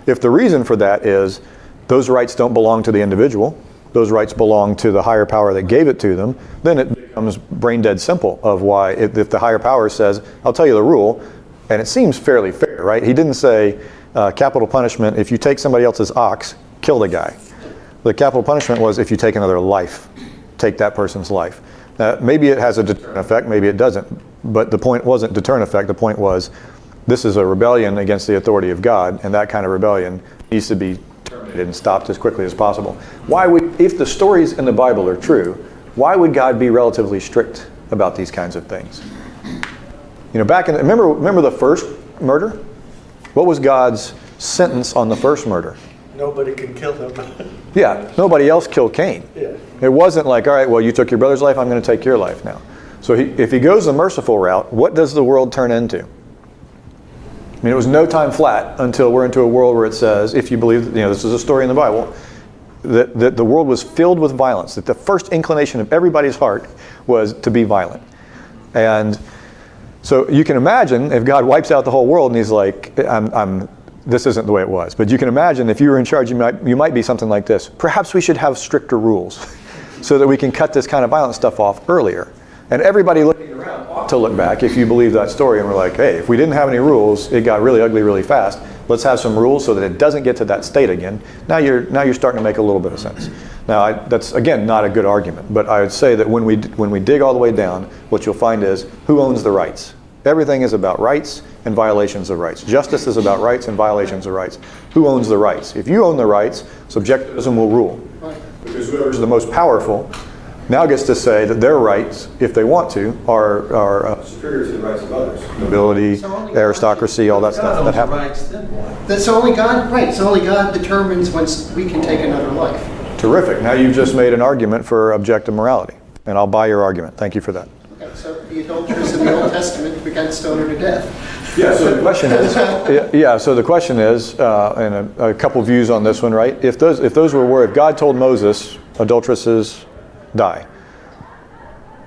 If the reason for that is those rights don't belong to the individual, those rights belong to the higher power that gave it to them, then it becomes brain dead simple of why, if the higher power says, I'll tell you the rule, and it seems fairly fair, right? He didn't say capital punishment, if you take somebody else's ox, kill the guy. The capital punishment was if you take another life, take that person's life. Maybe it has a deterrent effect, maybe it doesn't, but the point wasn't deterrent effect, the point was this is a rebellion against the authority of God, and that kind of rebellion needs to be terminated and stopped as quickly as possible. If the stories in the Bible are true, why would God be relatively strict about these kinds of things? You know, remember the first murder? What was God's sentence on the first murder? Nobody can kill him. Yeah, nobody else killed Cain. Yeah. It wasn't like, all right, well, you took your brother's life, I'm going to take your life now. So if he goes the merciful route, what does the world turn into? I mean, it was no time flat until we're into a world where it says, if you believe, this is a story in the Bible, that the world was filled with violence, that the first inclination of everybody's heart was to be violent. And so you can imagine if God wipes out the whole world and he's like, this isn't the way it was. But you can imagine if you were in charge, you might be something like this. Perhaps we should have stricter rules so that we can cut this kind of violent stuff off earlier. And everybody looking around ought to look back, if you believe that story, and we're like, hey, if we didn't have any rules, it got really ugly really fast. Let's have some rules so that it doesn't get to that state again. Now you're starting to make a little bit of sense. Now, that's, again, not a good argument. But I would say that when we dig all the way down, what you'll find is who owns the rights? Everything is about rights and violations of rights. Justice is about rights and violations of rights. Who owns the rights? If you own the rights, subjectivism will rule. Because whoever's the most powerful now gets to say that their rights, if they want to, are superior to the rights of others. Nobility, aristocracy, all that stuff that happens. That's only God, right, so only God determines when we can take another life. Terrific. Now you've just made an argument for objective morality, and I'll buy your argument. Thank you for that. Okay, so the adulteress in the Old Testament, we got stoned her to death. Yeah, so the question is, and a couple views on this one, right? If God told Moses, adulteresses die,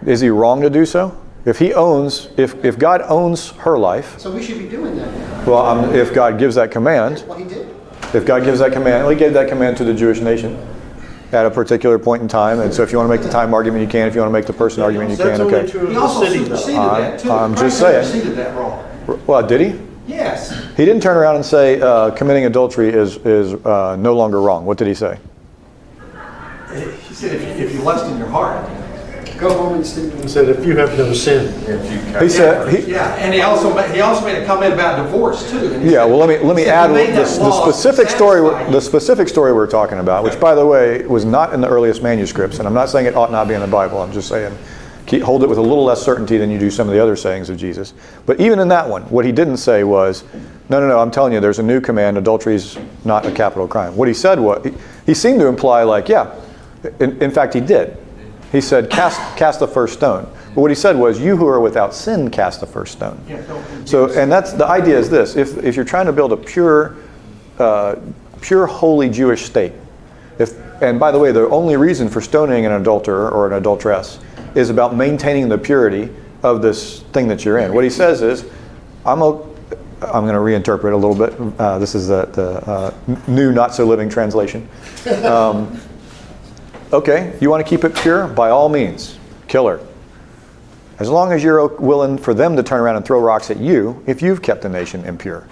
is he wrong to do so? If God owns her life, So we should be doing that now. well, if God gives that command, Well, he did. if God gives that command, well, he gave that command to the Jewish nation at a particular point in time, and so if you want to make the time argument, you can. If you want to make the person argument, you That's can. only Okay. true of He the also city, though. superseded that too. I'm just Christ saying. superseded that wrong. Well, did he? Yes. He didn't turn around and say committing adultery is no longer wrong. What did he say? He said if you lust in your heart. Go home and sin. He said, if you have no sin. He said. Yeah, and he also made a comment about divorce too. And he Yeah, said- well, let me he said, add "You made that the law specific satisfy story we're talking about, which, by the way, was not in the earliest manuscripts, and I'm not saying it ought not be in the Bible. I'm just saying hold it with a little less certainty than you do some of the other sayings of Jesus. But even in that one, what he didn't say was, no, I'm telling you, there's a new command, adultery is not a capital crime. What he said was, he seemed to imply like, yeah, in fact he did. He said, cast the first stone. But what he said was, you who are without sin, cast the first stone. So, and that's the idea is this: if you're trying to build a pure, holy Jewish state, and by the way, the only reason for stoning an adulterer or an adulteress is about maintaining the purity of this thing that you're in. What he says is, I'm going to reinterpret a little bit. This is the new not so living translation. Okay, you want to keep it pure? By all means, kill her. As long as you're willing for them to turn around and throw rocks at you if you've kept the nation impure.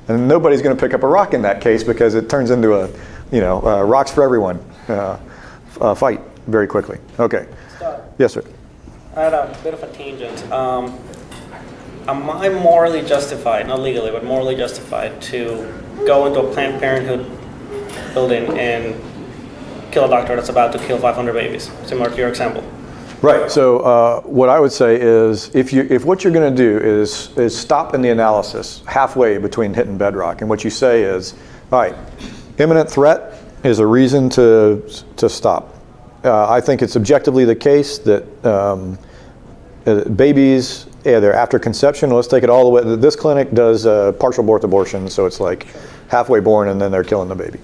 And nobody's going to pick up a rock in that case because it turns into a rocks for everyone fight very quickly. Okay. Yes, sir. I had a bit of a tangent. Am I morally justified, not legally, but morally justified to go into a Planned Parenthood building and kill a doctor that's about to kill 500 babies, similar to your example? Right. So what I would say is, if what you're going to do is stop in the analysis halfway between hitting bedrock, and what you say is, all right, Imminent threat is a reason to stop. I think it's objectively the case that babies, either after conception, let's take it all the way, this clinic does partial birth abortion, so it's like halfway born and then they're killing the baby.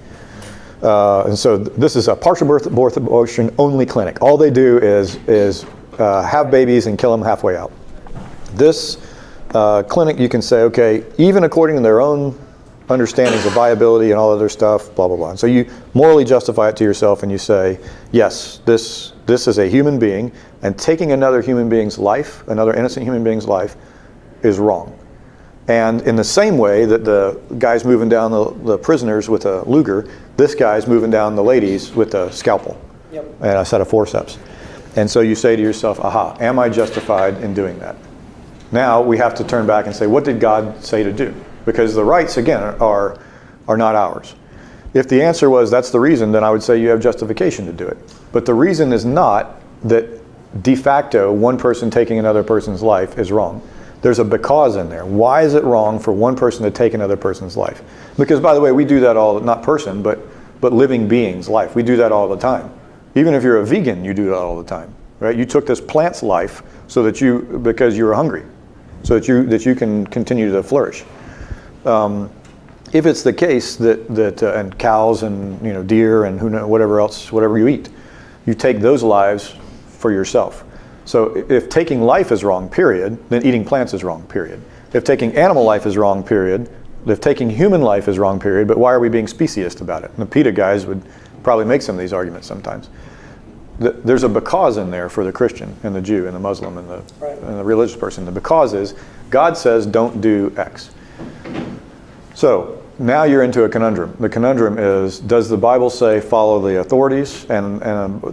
And so this is a partial birth abortion only clinic. All they do is have babies and kill them halfway out. This clinic, you can say, okay, even according to their own understandings of viability and all other stuff, blah, blah, blah. And so you morally justify it to yourself and you say, yes, this is a human being, and taking another human being's life, another innocent human being's life, is wrong. And in the same way that the guy's moving down the prisoners with a Luger, this guy's moving down the ladies with a scalpel and a set of forceps. And so you say to yourself, aha, am I justified in doing that? Now we have to turn back and say, what did God say to do? Because the rights, again, are not ours. If the answer was that's the reason, then I would say you have justification to do it. But the reason is not that de facto one person taking another person's life is wrong. There's a because in there. Why is it wrong for one person to take another person's life? Because, by the way, we do that all, not person, but living beings' life. We do that all the time. Even if you're a vegan, you do that all the time, right? You took this plant's life so that because you were hungry, so that you can continue to flourish. If it's the case that and cows and deer and whatever you eat, you take those lives for yourself. So if taking life is wrong, period, then eating plants is wrong, period. If taking animal life is wrong, period. If taking human life is wrong, period. But why are we being speciesist about it? And the PETA guys would probably make some of these arguments sometimes. There's a because in there for the Christian and the Jew and the Muslim and the religious person. The because is God says don't do X. So now you're into a conundrum. The conundrum is, does the Bible say follow the authorities and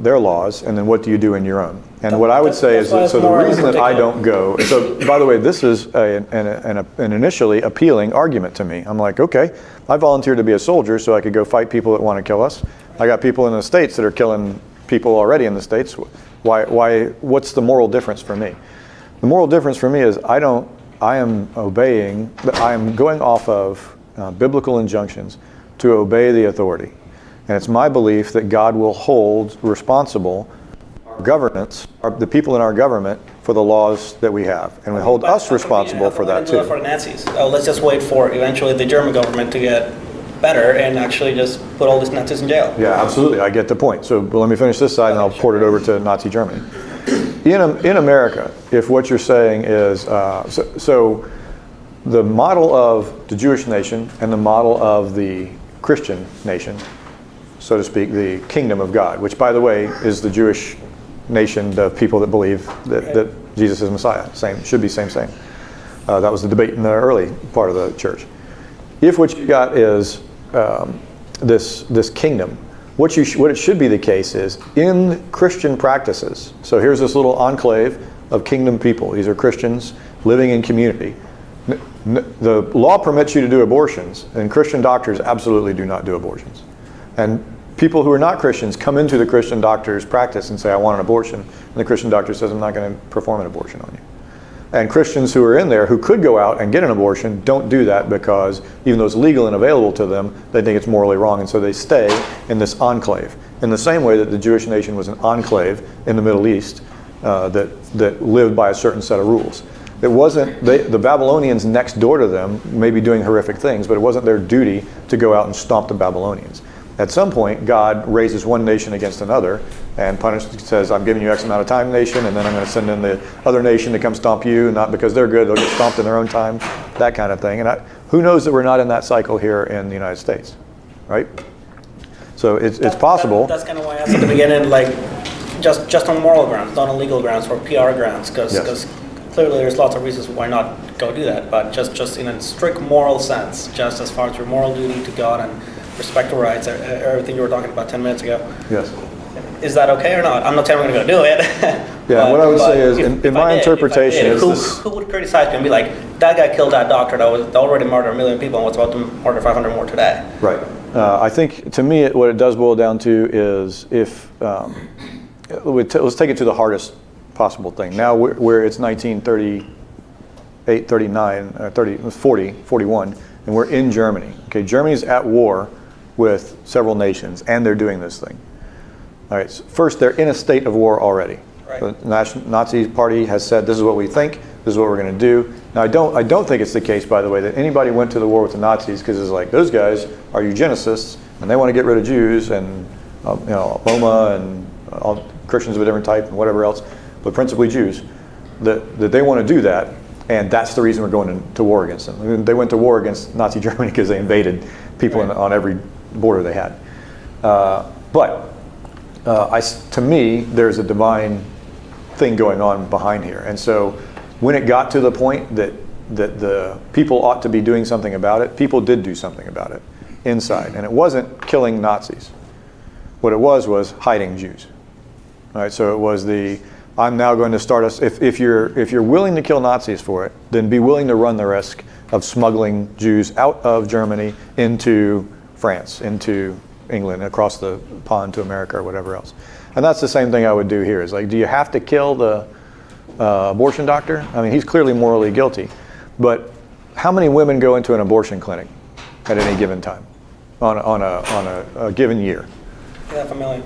their laws, and then what do you do in your own? And what I would say is that, so the reason that I don't go, so by the way, this is an initially appealing argument to me. I'm like, okay, I volunteered to be a soldier so I could go fight people that want to kill us. I got people in the States that are killing people already in the States. What's the moral difference for me? The moral difference for me is I am going off of biblical injunctions to obey the authority. And it's my belief that God will hold responsible our governance, the people in our government, for the laws that we have. And we hold us responsible for that too. Do it for the Nazis. Let's just wait for eventually the German government to get better and actually just put all these Nazis in jail. Yeah, absolutely. I get the point. So let me finish this side and I'll port it over to Nazi Germany. In America, if what you're saying is, so the model of the Jewish nation and the model of the Christian nation, so to speak, the kingdom of God, which, by the way, is the Jewish nation, the people that believe that Jesus is Messiah. Should be same. That was the debate in the early part of the church. If what you got is this kingdom, what it should be the case is in Christian practices. So here's this little enclave of kingdom people. These are Christians living in community. The law permits you to do abortions, and Christian doctors absolutely do not do abortions. And people who are not Christians come into the Christian doctor's practice and say, I want an abortion. And the Christian doctor says, I'm not going to perform an abortion on you. And Christians who are in there who could go out and get an abortion don't do that because even though it's legal and available to them, they think it's morally wrong. And so they stay in this enclave. In the same way that the Jewish nation was an enclave in the Middle East that lived by a certain set of rules. It wasn't, the Babylonians next door to them may be doing horrific things, but it wasn't their duty to go out and stomp the Babylonians. At some point, God raises one nation against another and says, I'm giving you X amount of time, nation, and then I'm going to send in the other nation to come stomp you, not because they're good, they'll get stomped in their own time, that kind of thing. And who knows that we're not in that cycle here in the United States, right? So it's possible. That's kind of why I asked at the beginning, like, just on moral grounds, not on legal grounds or PR grounds, because clearly there's lots of reasons why not go do that, but just in a strict moral sense, just as far as your moral duty to God and respect the rights, everything you were talking about 10 minutes ago. Yes. Is that okay or not? I'm not saying we're going to go do it. Yeah, what I would say is, in my interpretation, who would criticize me and be like, that guy killed that doctor that already murdered 1 million people and was about to murder 500 more today? Right. I think, to me, what it does boil down to is let's take it to the hardest possible thing. Now where it's 1938, 39, 40, 41, and we're in Germany. Okay, Germany's at war with several nations, and they're doing this thing. All right, so first, they're in a state of war already. Right. The Nazi Party has said, this is what we think, this is what we're going to do. Now, I don't think it's the case, by the way, that anybody went to the war with the Nazis because it's like, those guys are eugenicists, and they want to get rid of Jews, and Roma, and all Christians of a different type, and whatever else, but principally Jews, that they want to do that, and that's the reason we're going to war against them. I mean, they went to war against Nazi Germany because they invaded people on every border they had. To me, there's a divine thing going on behind here. And so when it got to the point that the people ought to be doing something about it, people did do something about it inside. And it wasn't killing Nazis. What it was hiding Jews. All right, so it was I'm now going to start us, if you're willing to kill Nazis for it, then be willing to run the risk of smuggling Jews out of Germany into France, into England, across the pond to America or whatever else. And that's the same thing I would do here. Is like, do you have to kill the abortion doctor? I mean, he's clearly morally guilty. But how many women go into an abortion clinic at any given time on a given year? Yeah, familiar.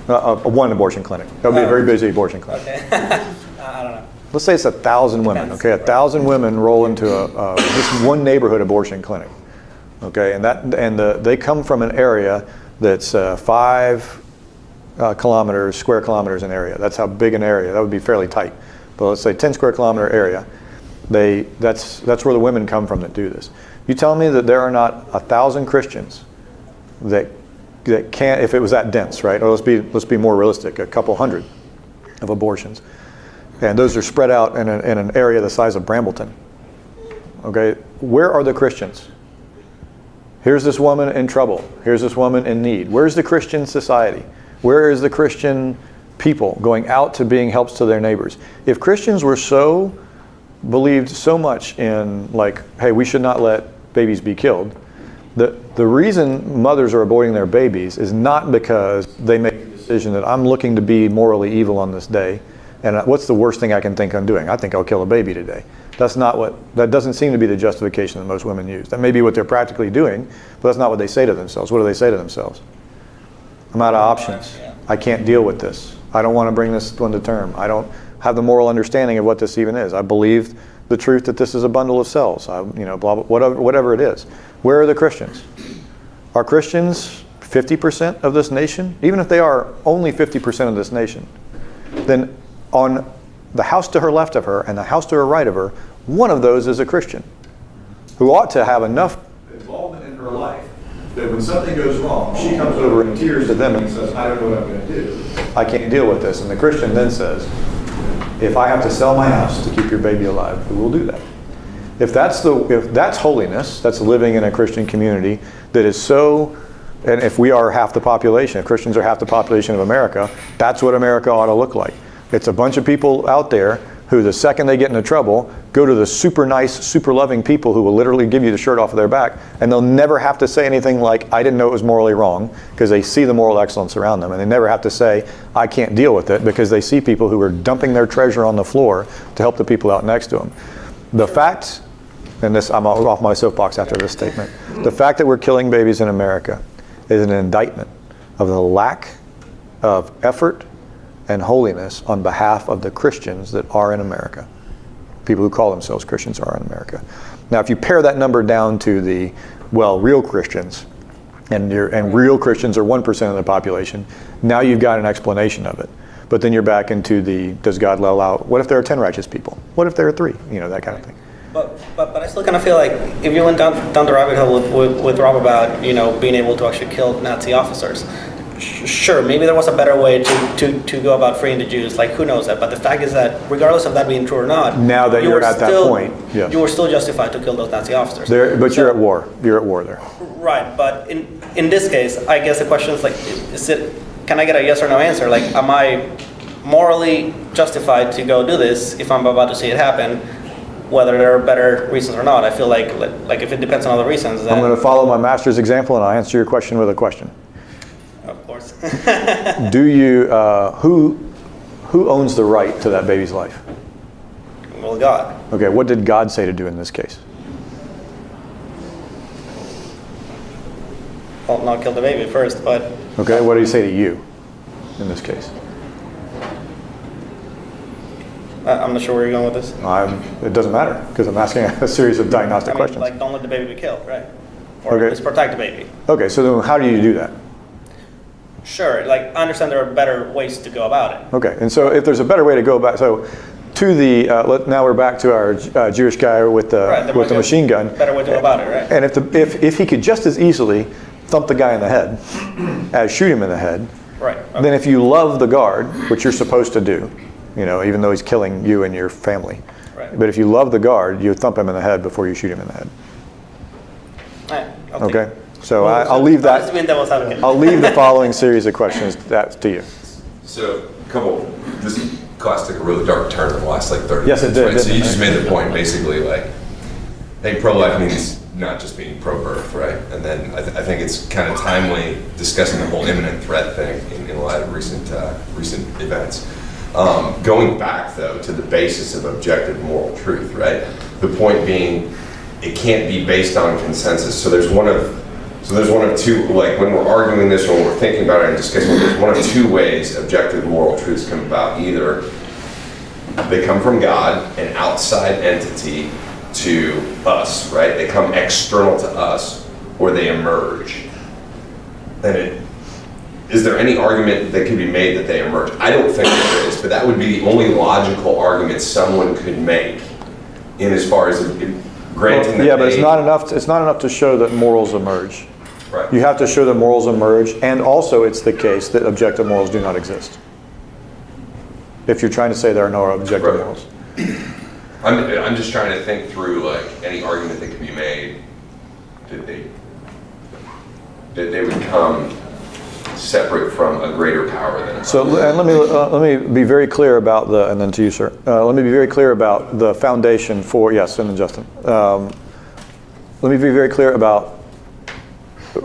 One abortion clinic. That would be a very busy abortion clinic. Okay. I don't know. Let's say it's 1,000 women. Depends. Okay, 1,000 women roll into just one neighborhood abortion clinic. Okay, and they come from an area that's 5 square kilometers in area. That's how big an area. That would be fairly tight. But let's say 10 square kilometer area. That's where the women come from that do this. You tell me that there are not 1,000 Christians that can't, if it was that dense, right? Or let's be more realistic, a couple hundred of abortions, and those are spread out in an area the size of Brambleton. Okay, where are the Christians? Here's this woman in trouble. Here's this woman in need. Where's the Christian society? Where is the Christian people going out to being helps to their neighbors? If Christians were believed so much in, like, hey, we should not let babies be killed, the reason mothers are aborting their babies is not because they make a decision that I'm looking to be morally evil on this day, and what's the worst thing I can think I'm doing? I think I'll kill a baby today. That doesn't seem to be the justification that most women use. That may be what they're practically doing, but that's not what they say to themselves. What do they say to themselves? I'm out of options. I can't deal with this. I don't want to bring this one to term. I don't have the moral understanding of what this even is. I believe the truth that this is a bundle of cells. Blah, blah, whatever it is. Where are the Christians? Are Christians 50% of this nation? Even if they are only 50% of this nation, then on the house to her left of her and the house to her right of her, one of those is a Christian who ought to have enough involvement in her life that when something goes wrong, she comes over in tears to them and says, I don't know what I'm going to do. I can't deal with this. And the Christian then says, if I have to sell my house to keep your baby alive, we will do that. If that's holiness, that's living in a Christian community that is so, and if we are half the population, if Christians are half the population of America, that's what America ought to look like. It's a bunch of people out there who, the second they get into trouble, go to the super nice, super loving people who will literally give you the shirt off of their back, and they'll never have to say anything like, I didn't know it was morally wrong, because they see the moral excellence around them, and they never have to say, I can't deal with it, because they see people who are dumping their treasure on the floor to help the people out next to them. The fact, and this, I'm off my soapbox after this statement, the fact that we're killing babies in America is an indictment of the lack of effort and holiness on behalf of the Christians that are in America. People who call themselves Christians are in America. Now, if you pare that number down to the, real Christians, and real Christians are 1% of the population, now you've got an explanation of it. But then you're back into does God allow, what if there are 10 righteous people? What if there are 3? That kind of thing. But I still kind of feel like if you went down the rabbit hole with Rob about being able to actually kill Nazi officers, sure, maybe there was a better way to go about freeing the Jews. Like, who knows that? But the fact is that regardless of that being true or not, now that you're at that point, yes, you were still justified to kill those Nazi officers. But you're at war. You're at war there. Right. But in this case, I guess the question is like, can I get a yes or no answer? Like, am I morally justified to go do this if I'm about to see it happen, whether there are better reasons or not? I feel like if it depends on other reasons, then I'm going to follow my master's example, and I'll answer your question with a question. Of course. Do you, who owns the right to that baby's life? Well, God. Okay, what did God say to do in this case? not kill the baby first, but Okay, what do you say to you in this case? I'm not sure where you're going with this. It doesn't matter, because I'm asking a series of diagnostic I mean, questions. like, don't let the baby be killed, right? Or Okay. just protect the baby. Okay, so then how do you do that? Sure, like, I understand there are better ways to go about it. Okay, and so if there's a better way to go about, so to the, now we're back to our Jewish guy with Right, the there might be a machine gun. Better way to go about it, right? And if he could just as easily thump the guy in the head as shoot him in the head, Right. Okay. then if you love the guard, which you're supposed to do, you know, even though he's killing you and your family, Right. but if you love the guard, you thump him in the head before you shoot him in the head. Right, Okay? So I'll leave Let's that. be devil's advocate. I'll leave the following series of questions to you. So, this class took a really dark turn in the last like 30 Yes, it minutes, did, right? So didn't you it? just made the point, basically, like, hey, pro-life means not just being pro-birth, right? And then I think it's kind of timely discussing the whole imminent threat thing in light of recent events. Going back, though, to the basis of objective moral truth, right? The point being, it can't be based on consensus. So there's one of two, like when we're arguing this or when we're thinking about it and discussing it, there's one of two ways objective moral truths come about. Either they come from God, an outside entity, to us, right? They come external to us, or they emerge. And is there any argument that could be made that they emerge? I don't think there is, but that would be the only logical argument someone could make in as far as granting that Yeah, but they- it's not enough to show that morals emerge. Right. You have to show that morals emerge, and also it's the case that objective morals do not exist. If you're trying to say there are no objective Right. morals. I'm just trying to think through like any argument that could be made that they would come separate from a greater power than us. So, and let me be very clear about and then to you, sir. Let me be very clear about the foundation for, yes, and then Justin. Let me be very clear about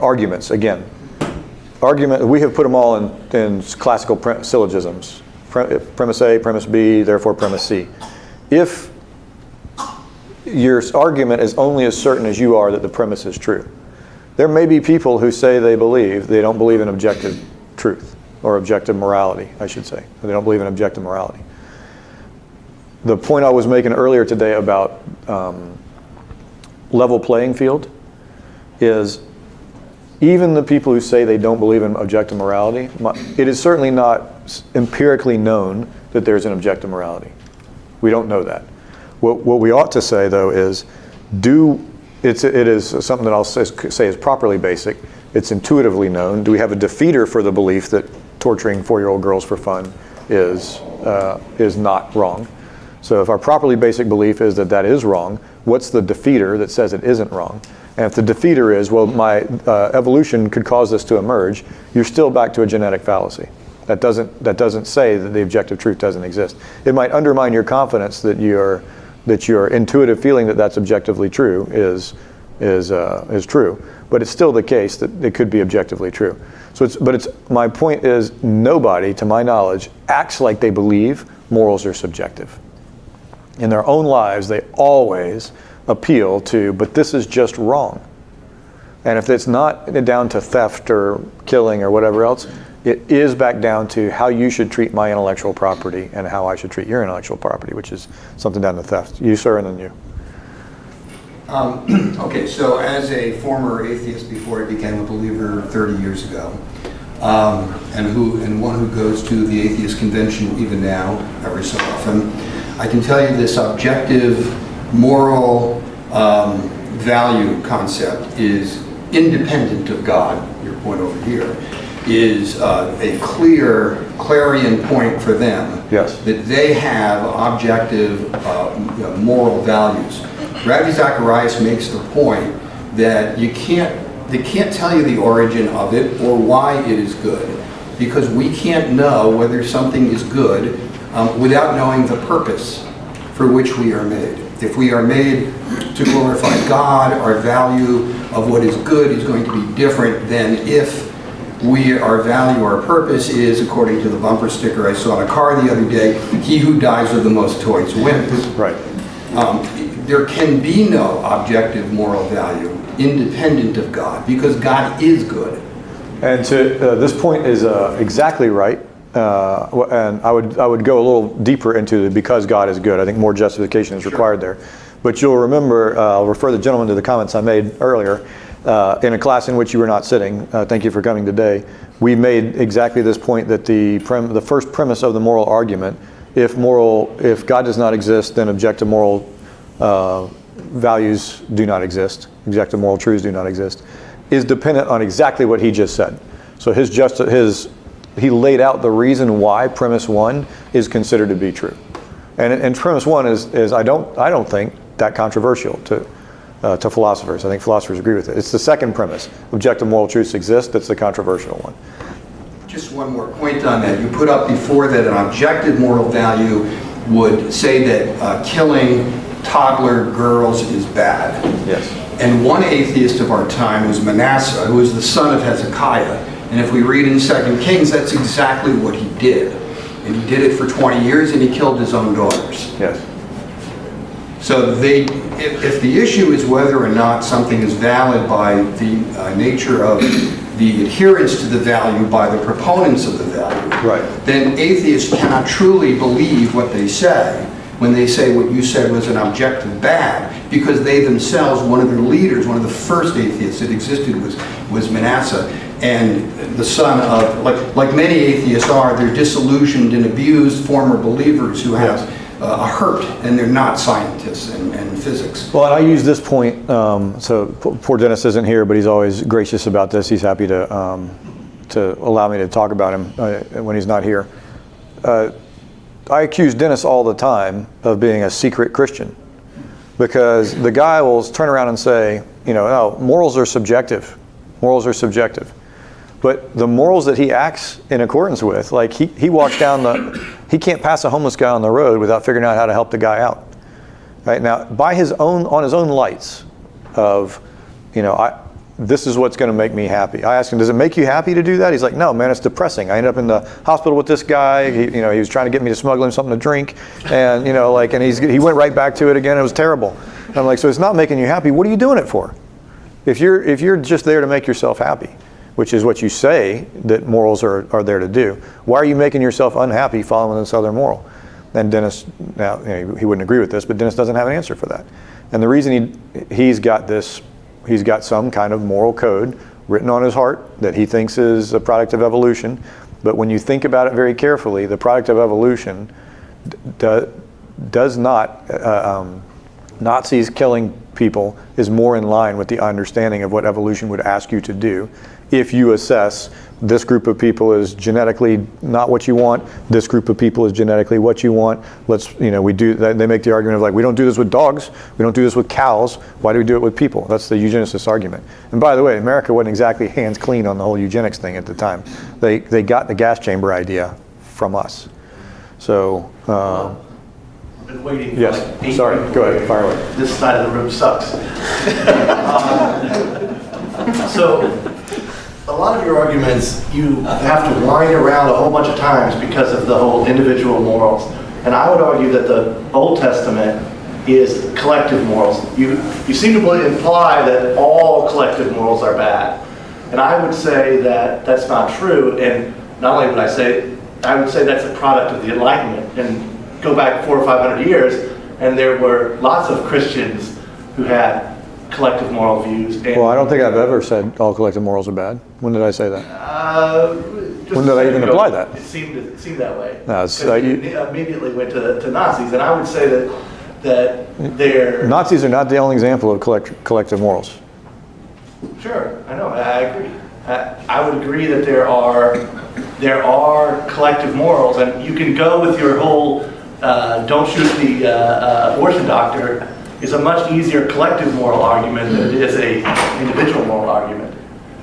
arguments, again. We have put them all in classical syllogisms. Premise A, premise B, therefore premise C. If your argument is only as certain as you are that the premise is true, there may be people who say they don't believe in objective truth, or objective morality, I should say. They don't believe in objective morality. The point I was making earlier today about level playing field is even the people who say they don't believe in objective morality, it is certainly not empirically known that there's an objective morality. We don't know that. What we ought to say, though, is it is something that I'll say is properly basic. It's intuitively known. Do we have a defeater for the belief that torturing 4-year-old girls for fun is not wrong? So if our properly basic belief is that is wrong, what's the defeater that says it isn't wrong? And if the defeater is, well, my evolution could cause this to emerge, you're still back to a genetic fallacy. That doesn't say that the objective truth doesn't exist. It might undermine your confidence that your intuitive feeling that that's objectively true is true, but it's still the case that it could be objectively true. So my point is, nobody, to my knowledge, acts like they believe morals are subjective. In their own lives, they always appeal to, but this is just wrong. And if it's not down to theft or killing or whatever else, it is back down to how you should treat my intellectual property and how I should treat your intellectual property, which is something down to theft. You, sir, and then you. Okay, so as a former atheist before I became a believer 30 years ago, and one who goes to the atheist convention even now, every so often, I can tell you this objective moral value concept is independent of God, your point over here, is a clear clarion point for them. Yes. That they have objective moral values. Ravi Zacharias makes the point that they can't tell you the origin of it or why it is good, because we can't know whether something is good without knowing the purpose for which we are made. If we are made to glorify God, our value of what is good is going to be different than if our value, our purpose is, according to the bumper sticker I saw in a car the other day, he who dies with the most toys wins. Right. There can be no objective moral value independent of God, because God is good. And to this point is exactly right. And I would go a little deeper into the because God is good. I think more justification is required there. But you'll remember, I'll refer the gentleman to the comments I made earlier, in a class in which you were not sitting. Thank you for coming today. We made exactly this point that the first premise of the moral argument, if God does not exist, then objective moral values do not exist, objective moral truths do not exist, is dependent on exactly what he just said. So he laid out the reason why premise 1 is considered to be true. And premise 1 is I don't think that controversial to philosophers. I think philosophers agree with it. It's the second premise. Objective moral truths exist. That's the controversial one. Just one more point on that. You put up before that an objective moral value would say that killing toddler girls is bad. Yes. And one atheist of our time was Manasseh, who was the son of Hezekiah. And if we read in 2 Kings, that's exactly what he did. And he did it for 20 years, and he killed his own daughters. Yes. So if the issue is whether or not something is valid by the nature of the adherence to the value by the proponents of the value, Right. then atheists cannot truly believe what they say when they say what you said was an objective bad, because they themselves, one of their leaders, one of the first atheists that existed was Manasseh, and the son of, like many atheists are, they're disillusioned and abused former believers who have a hurt, and they're not scientists and physics. Well, and I use this point, so poor Dennis isn't here, but he's always gracious about this. He's happy to allow me to talk about him when he's not here. I accuse Dennis all the time of being a secret Christian, because the guy will turn around and say, oh, morals are subjective. Morals are subjective. But the morals that he acts in accordance with, like he walks down he can't pass a homeless guy on the road without figuring out how to help the guy out. Right now, on his own lights of, this is what's going to make me happy. I asked him, does it make you happy to do that? He's like, no, man, it's depressing. I ended up in the hospital with this guy. He was trying to get me to smuggle him something to drink, and and he went right back to it again. It was terrible. And I'm like, so it's not making you happy. What are you doing it for? If you're just there to make yourself happy, which is what you say that morals are there to do, why are you making yourself unhappy following this other moral? And Dennis, now he wouldn't agree with this, but Dennis doesn't have an answer for that. And the reason he's got some kind of moral code written on his heart that he thinks is a product of evolution. But when you think about it very carefully, the product of evolution does not, Nazis killing people is more in line with the understanding of what evolution would ask you to do. If you assess this group of people is genetically not what you want, this group of people is genetically what you want. They make the argument of like, we don't do this with dogs, we don't do this with cows, why do we do it with people? That's the eugenicist argument. And by the way, America wasn't exactly hands clean on the whole eugenics thing at the time. They got the gas chamber idea from us. So, I've been waiting for yes, like 8 sorry, people. go ahead, fire away. This side of the room sucks. So, a lot of your arguments, you have to wind around a whole bunch of times because of the whole individual morals. And I would argue that the Old Testament is collective morals. You seem to imply that all collective morals are bad. And I would say that that's not true. And not only would I say that's a product of the Enlightenment. And go back 400 or 500 years, and there were lots of Christians who had collective moral views. And Well, I don't think I've ever said all collective morals are bad. When did I say that? When did I even apply that? It seemed that way. No, it's, 'Cause you immediately went to Nazis, and I would say that they're... Nazis are not the only example of collective morals. Sure, I know, I agree. I would agree that there are collective morals, and you can go with your whole don't shoot the abortion doctor is a much easier collective moral argument than it is a individual moral argument,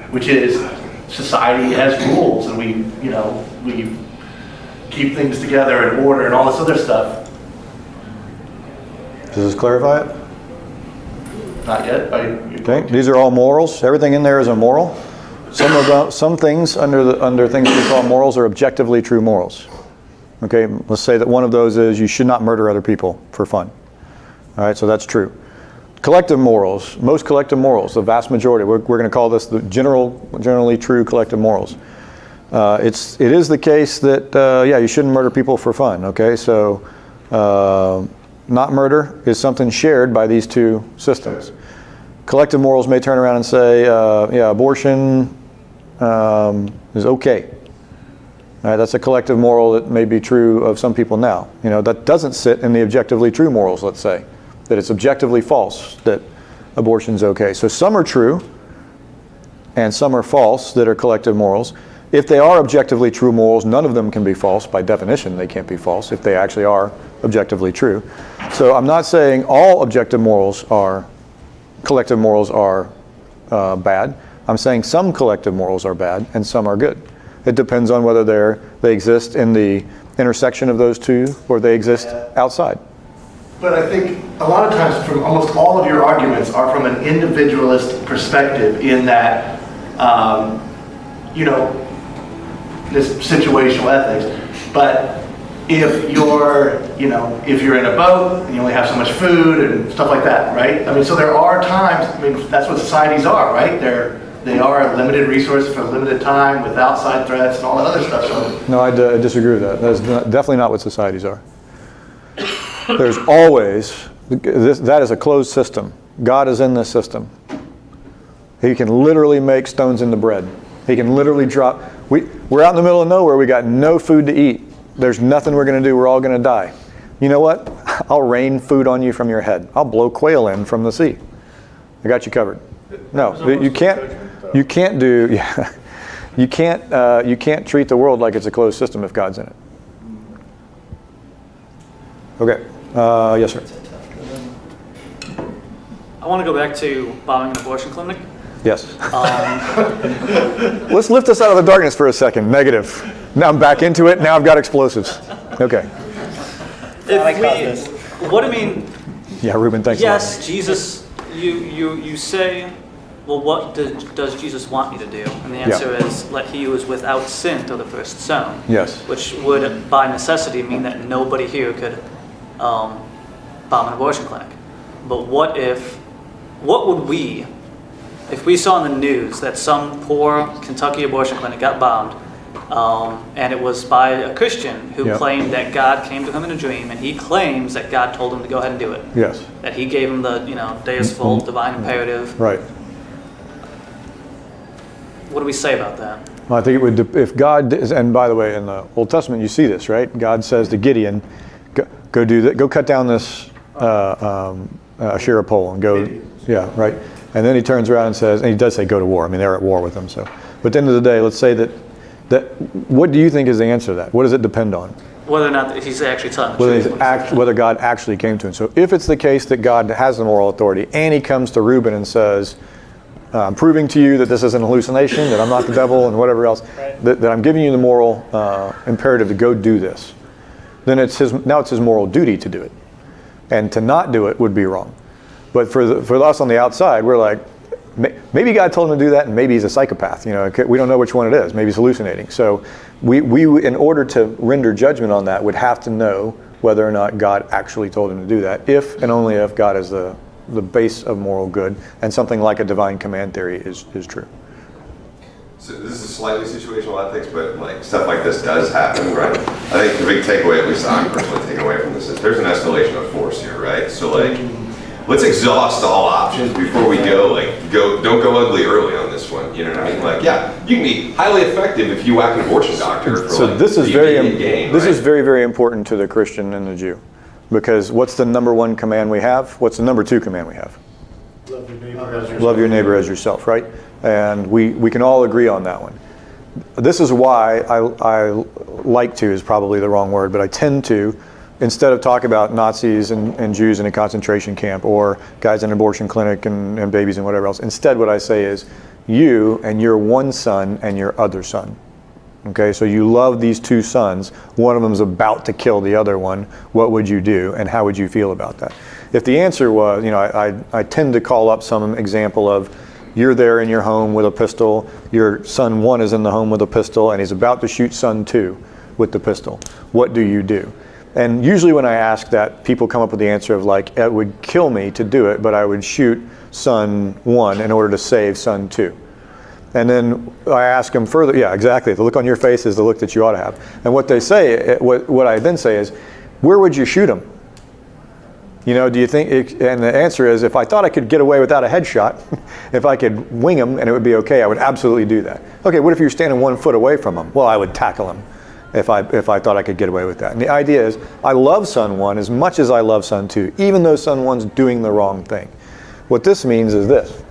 which is society has rules, and we keep things together in order and all this other stuff. Does this clarify it? Not yet. Okay, these are all morals. Everything in there is a moral. Some things under things we call morals are objectively true morals. Okay, let's say that one of those is you should not murder other people for fun. All right, so that's true. collective morals, most collective morals, the vast majority, we're going to call this the generally true collective morals. It is the case that, yeah, you shouldn't murder people for fun, okay? So not murder is something shared by these two systems. Collective morals may turn around and say, yeah, abortion is okay. All right, that's a collective moral that may be true of some people now. You know, that doesn't sit in the objectively true morals, let's say. That it's objectively false that abortion's okay. So some are true and some are false that are collective morals. If they are objectively true morals, none of them can be false. By definition, they can't be false if they actually are objectively true. So I'm not saying all objective morals are, collective morals are bad. I'm saying some collective morals are bad and some are good. It depends on whether they exist in the intersection of those two or they exist outside. But I think a lot of times from almost all of your arguments are from an individualist perspective in that, you know, this situational ethics. But if you're, you know, if you're in a boat and you only have so much food and stuff like that, right? I mean, so there are times, I mean, that's what societies are, right? They are limited resources for a limited time with outside threats and all that other stuff. So No, I disagree with that. That's definitely not what societies are. There's always, that is a closed system. God is in this system. He can literally make stones into bread. He can literally drop, we're out in the middle of nowhere, we got no food to eat. There's nothing we're going to do, we're all going to die. You know what? I'll rain food on you from your head. I'll blow quail in from the sea. I got you covered. No, you can't do, yeah, you can't treat the world like it's a closed system if God's in it. Okay, yes sir. I want to go back to bombing an abortion clinic. Yes. Let's lift us out of the darkness for a second. Negative. Now I'm back into it. Now I've got explosives. Okay. What do you mean? Yeah, Ruben, thanks Yes, a lot. Jesus, you say, well, what does Jesus want me to do? And the answer is, let he who is without sin throw the first stone. Yes. Which would, by necessity, mean that nobody here could bomb an abortion clinic. But what would we, if we saw in the news that some poor Kentucky abortion clinic got bombed, and it was by a Christian who claimed that God came to him in a dream, and he claims that God told him to go ahead and do it. Yes. That he gave him the, Deus Vult, divine imperative. Right. What do we say about that? Well, I think it would, if God, and by the way, in the Old Testament you see this, right? God says to Gideon, go do that, go cut down this Asherah pole and go, yeah, right. And then he turns around and says, and he does say go to war. I mean, they're at war with them. So, but at the end of the day, let's say that what do you think is the answer to that? What does it depend on? Whether or not he's actually telling the truth. Whether God actually came to him. So if it's the case that God has the moral authority and he comes to Reuben and says, I'm proving to you that this is an hallucination, that I'm not the devil and whatever else, that I'm giving you the moral imperative to go do this, then now it's his moral duty to do it. And to not do it would be wrong. But for us on the outside, we're like, maybe God told him to do that and maybe he's a psychopath. We don't know which one it is. Maybe he's hallucinating. So we in order to render judgment on that, would have to know whether or not God actually told him to do that, if and only if God is the base of moral good and something like a divine command theory is true. So this is slightly situational ethics, but like stuff like this does happen, right? I think the big takeaway, at least I'm personally taking away from this, is there's an escalation of force here, right? So like, let's exhaust all options before we don't go ugly early on this one. You know what I mean? Like, yeah, you can be highly effective if you whack an abortion doctor for So like, this is right? very, very important to the Christian and the Jew. Because what's the number one command we have? What's the number two command we have? Love your neighbor as yourself. Love your neighbor as yourself, right? And we can all agree on that one. This is why I like to is probably the wrong word, but I tend to, instead of talk about Nazis and Jews in a concentration camp or guys in an abortion clinic and babies and whatever else, instead what I say is you and your one son and your other son. Okay, so you love these two sons. One of them is about to kill the other one. What would you do, and how would you feel about that? If the answer was, I tend to call up some example of you're there in your home with a pistol. Your son one is in the home with a pistol, and he's about to shoot son two with the pistol. What do you do? And usually when I ask that, people come up with the answer of like, it would kill me to do it, but I would shoot son 1 in order to save son 2. And then I ask them further, yeah, exactly. The look on your face is the look that you ought to have. And what they say, what I then say is, where would you shoot him? You know, do you think, and the answer is, if I thought I could get away without a headshot, if I could wing him and it would be okay, I would absolutely do that. Okay, what if you're standing 1 foot away from him? Well, I would tackle him if I thought I could get away with that. And the idea is, I love son 1 as much as I love son 2, even though son 1's doing the wrong thing. What this means is this,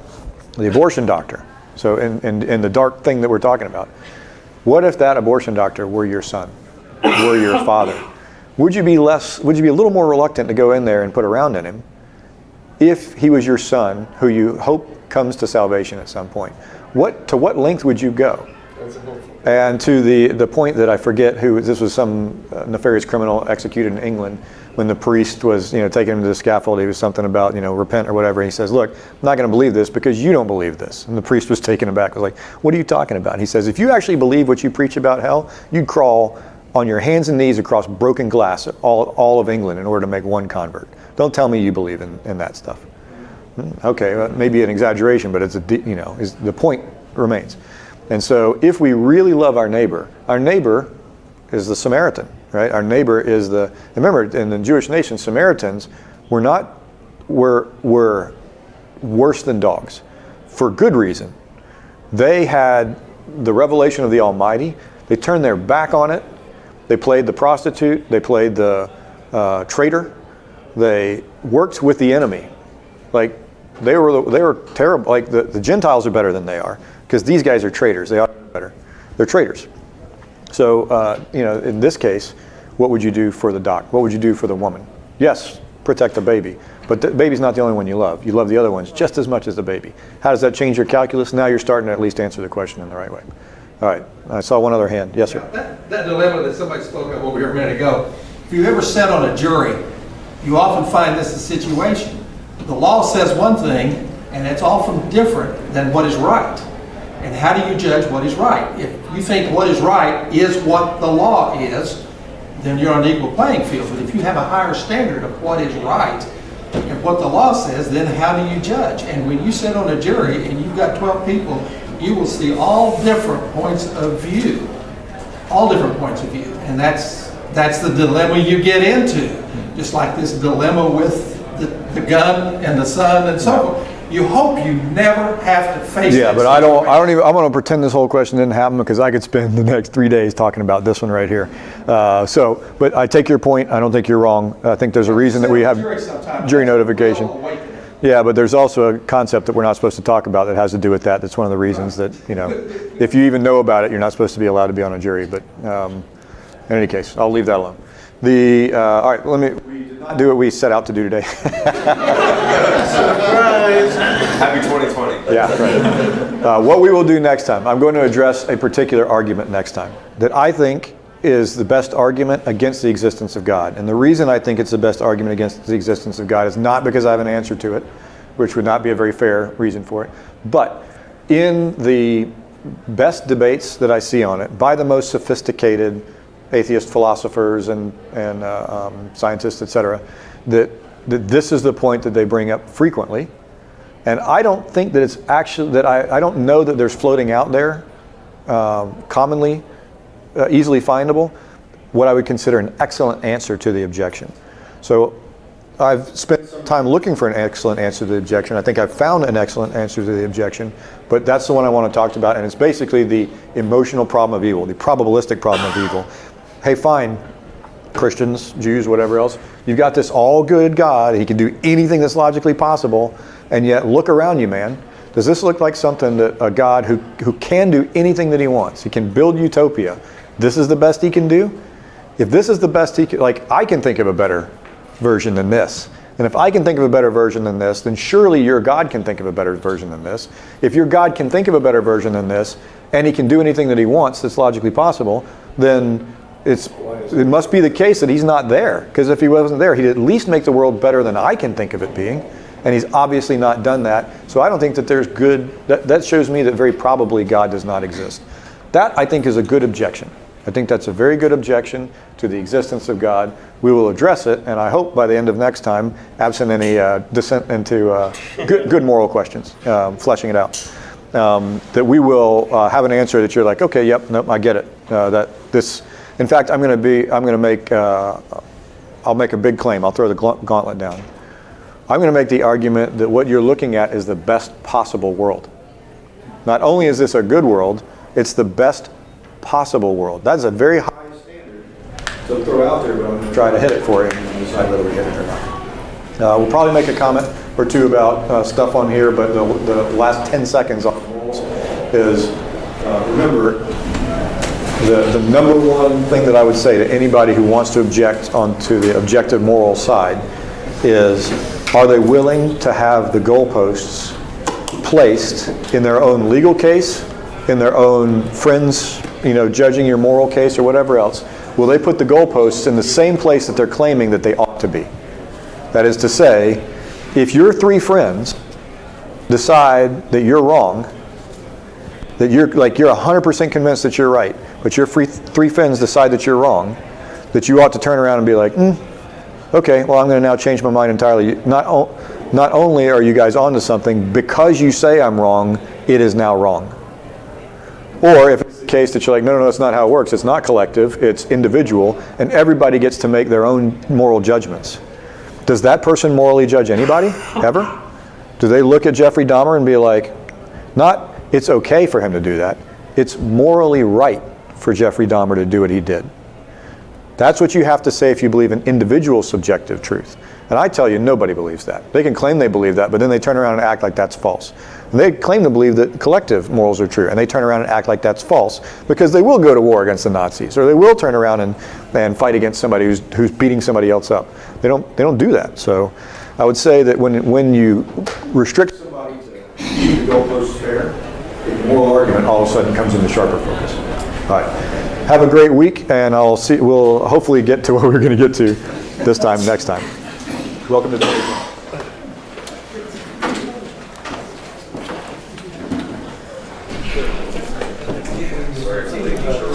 the abortion doctor. So in the dark thing that we're talking about, what if that abortion doctor were your son, were your father? Would you be a little more reluctant to go in there and put a round in him if he was your son, who you hope comes to salvation at some point? To what length would you go? And to the point that I forget this was some nefarious criminal executed in England, when the priest was, taking him to the scaffold, he was something about, repent or whatever. He says, look, I'm not going to believe this because you don't believe this. And the priest was taken aback, was like, what are you talking about? He says, if you actually believe what you preach about hell, you'd crawl on your hands and knees across broken glass all of England in order to make one convert. Don't tell me you believe in that stuff. Okay, well, maybe an exaggeration, but the point remains. And so if we really love our neighbor is the Samaritan, right? Our neighbor is remember, in the Jewish nation, Samaritans were worse than dogs for good reason. They had the revelation of the Almighty. They turned their back on it. They played the prostitute. They played the traitor. They worked with the enemy. Like they were terrible. Like the Gentiles are better than they are because these guys are traitors. They ought to be better. They're traitors. So in this case, what would you do for the doc? What would you do for the woman? Yes, protect the baby. But the baby's not the only one you love. You love the other ones just as much as the baby. How does that change your calculus? Now you're starting to at least answer the question in the right way. All right, I saw one other hand. Yes, sir. That dilemma that somebody spoke of over here a minute ago, if you ever sat on a jury, you often find this a situation. The law says one thing, and it's often different than what is right. And how do you judge what is right? If you think what is right is what the law is, then you're on an equal playing field. But if you have a higher standard of what is right and what the law says, then how do you judge? And when you sit on a jury and you've got 12 people, you will see all different points of view. All different points of view. And that's the dilemma you get into. Just like this dilemma with the gun and the sun and so forth. You hope you never have to face Yeah, that but situation. I'm going to pretend this whole question didn't happen because I could spend the next 3 days talking about this one right here. But I take your point. I don't think you're wrong. I think there's a reason that we have jury notification. Yeah, but there's also a concept that we're not supposed to talk about that has to do with that. That's one of the reasons that, if you even know about it, you're not supposed to be allowed to be on a jury. But in any case, I'll leave that alone. All right, we did not do what we set out to do today. Surprise! Happy 2020. Yeah, right. What we will do next time, I'm going to address a particular argument next time that I think is the best argument against the existence of God. And the reason I think it's the best argument against the existence of God is not because I have an answer to it, which would not be a very fair reason for it, but in the best debates that I see on it by the most sophisticated atheist philosophers and scientists, etc., that this is the point that they bring up frequently. And I don't think that it's actually, that I don't know that there's floating out there commonly, easily findable, what I would consider an excellent answer to the objection. So I've spent some time looking for an excellent answer to the objection. I think I've found an excellent answer to the objection, but that's the one I want to talk about, and it's basically the emotional problem of evil, the probabilistic problem of evil. Hey, fine, Christians, Jews, whatever else, you've got this all-good God, he can do anything that's logically possible, and yet look around you, man. Does this look like something that a God who can do anything that he wants? He can build utopia. This is the best he can do? If this is the best he can, like, I can think of a better version than this. And if I can think of a better version than this, then surely your God can think of a better version than this. If your God can think of a better version than this, and he can do anything that he wants that's logically possible, then it must be the case that he's not there. Because if he wasn't there, he'd at least make the world better than I can think of it being. And he's obviously not done that. So I don't think that there's good, that shows me that very probably God does not exist. That, I think, is a good objection. I think that's a very good objection to the existence of God. We will address it, and I hope by the end of next time, absent any descent into good moral questions, fleshing it out, that we will have an answer that you're like, okay, yep, nope, I get it. In fact, I'll make a big claim. I'll throw the gauntlet down. I'm going to make the argument that what you're looking at is the best possible world. Not only is this a good world, it's the best possible world. That's a very high standard to throw out there, but I'm going to try to hit it for you and decide whether we hit it or not. We'll probably make a comment or two about stuff on here, but the last 10 seconds on morals is, remember, the number one thing that I would say to anybody who wants to object onto the objective moral side is, are they willing to have the goalposts placed in their own legal case, in their own friends, judging your moral case or whatever else? Will they put the goalposts in the same place that they're claiming that they ought to be? That is to say, if your three friends decide that you're wrong, that you're 100% convinced that you're right, but your three friends decide that you're wrong, that you ought to turn around and be like, okay, well, I'm going to now change my mind entirely. Not only are you guys onto something, because you say I'm wrong, it is now wrong. Or if it's the case that you're like, no, that's not how it works. It's not collective, it's individual, and everybody gets to make their own moral judgments. Does that person morally judge anybody, ever? Do they look at Jeffrey Dahmer and be like, not it's okay for him to do that, it's morally right for Jeffrey Dahmer to do what he did? That's what you have to say if you believe in individual subjective truth. And I tell you, nobody believes that. They can claim they believe that, but then they turn around and act like that's false. And they claim to believe that collective morals are true, and they turn around and act like that's false, because they will go to war against the Nazis, or they will turn around and fight against somebody who's beating somebody else up. They don't do that. So I would say that when you restrict somebody to keep the goalposts fair, the moral argument all of a sudden comes into sharper focus. All right. Have a great week, and we'll hopefully get to where we're going to get to this time next time. Welcome to the Sorry, it's a late show.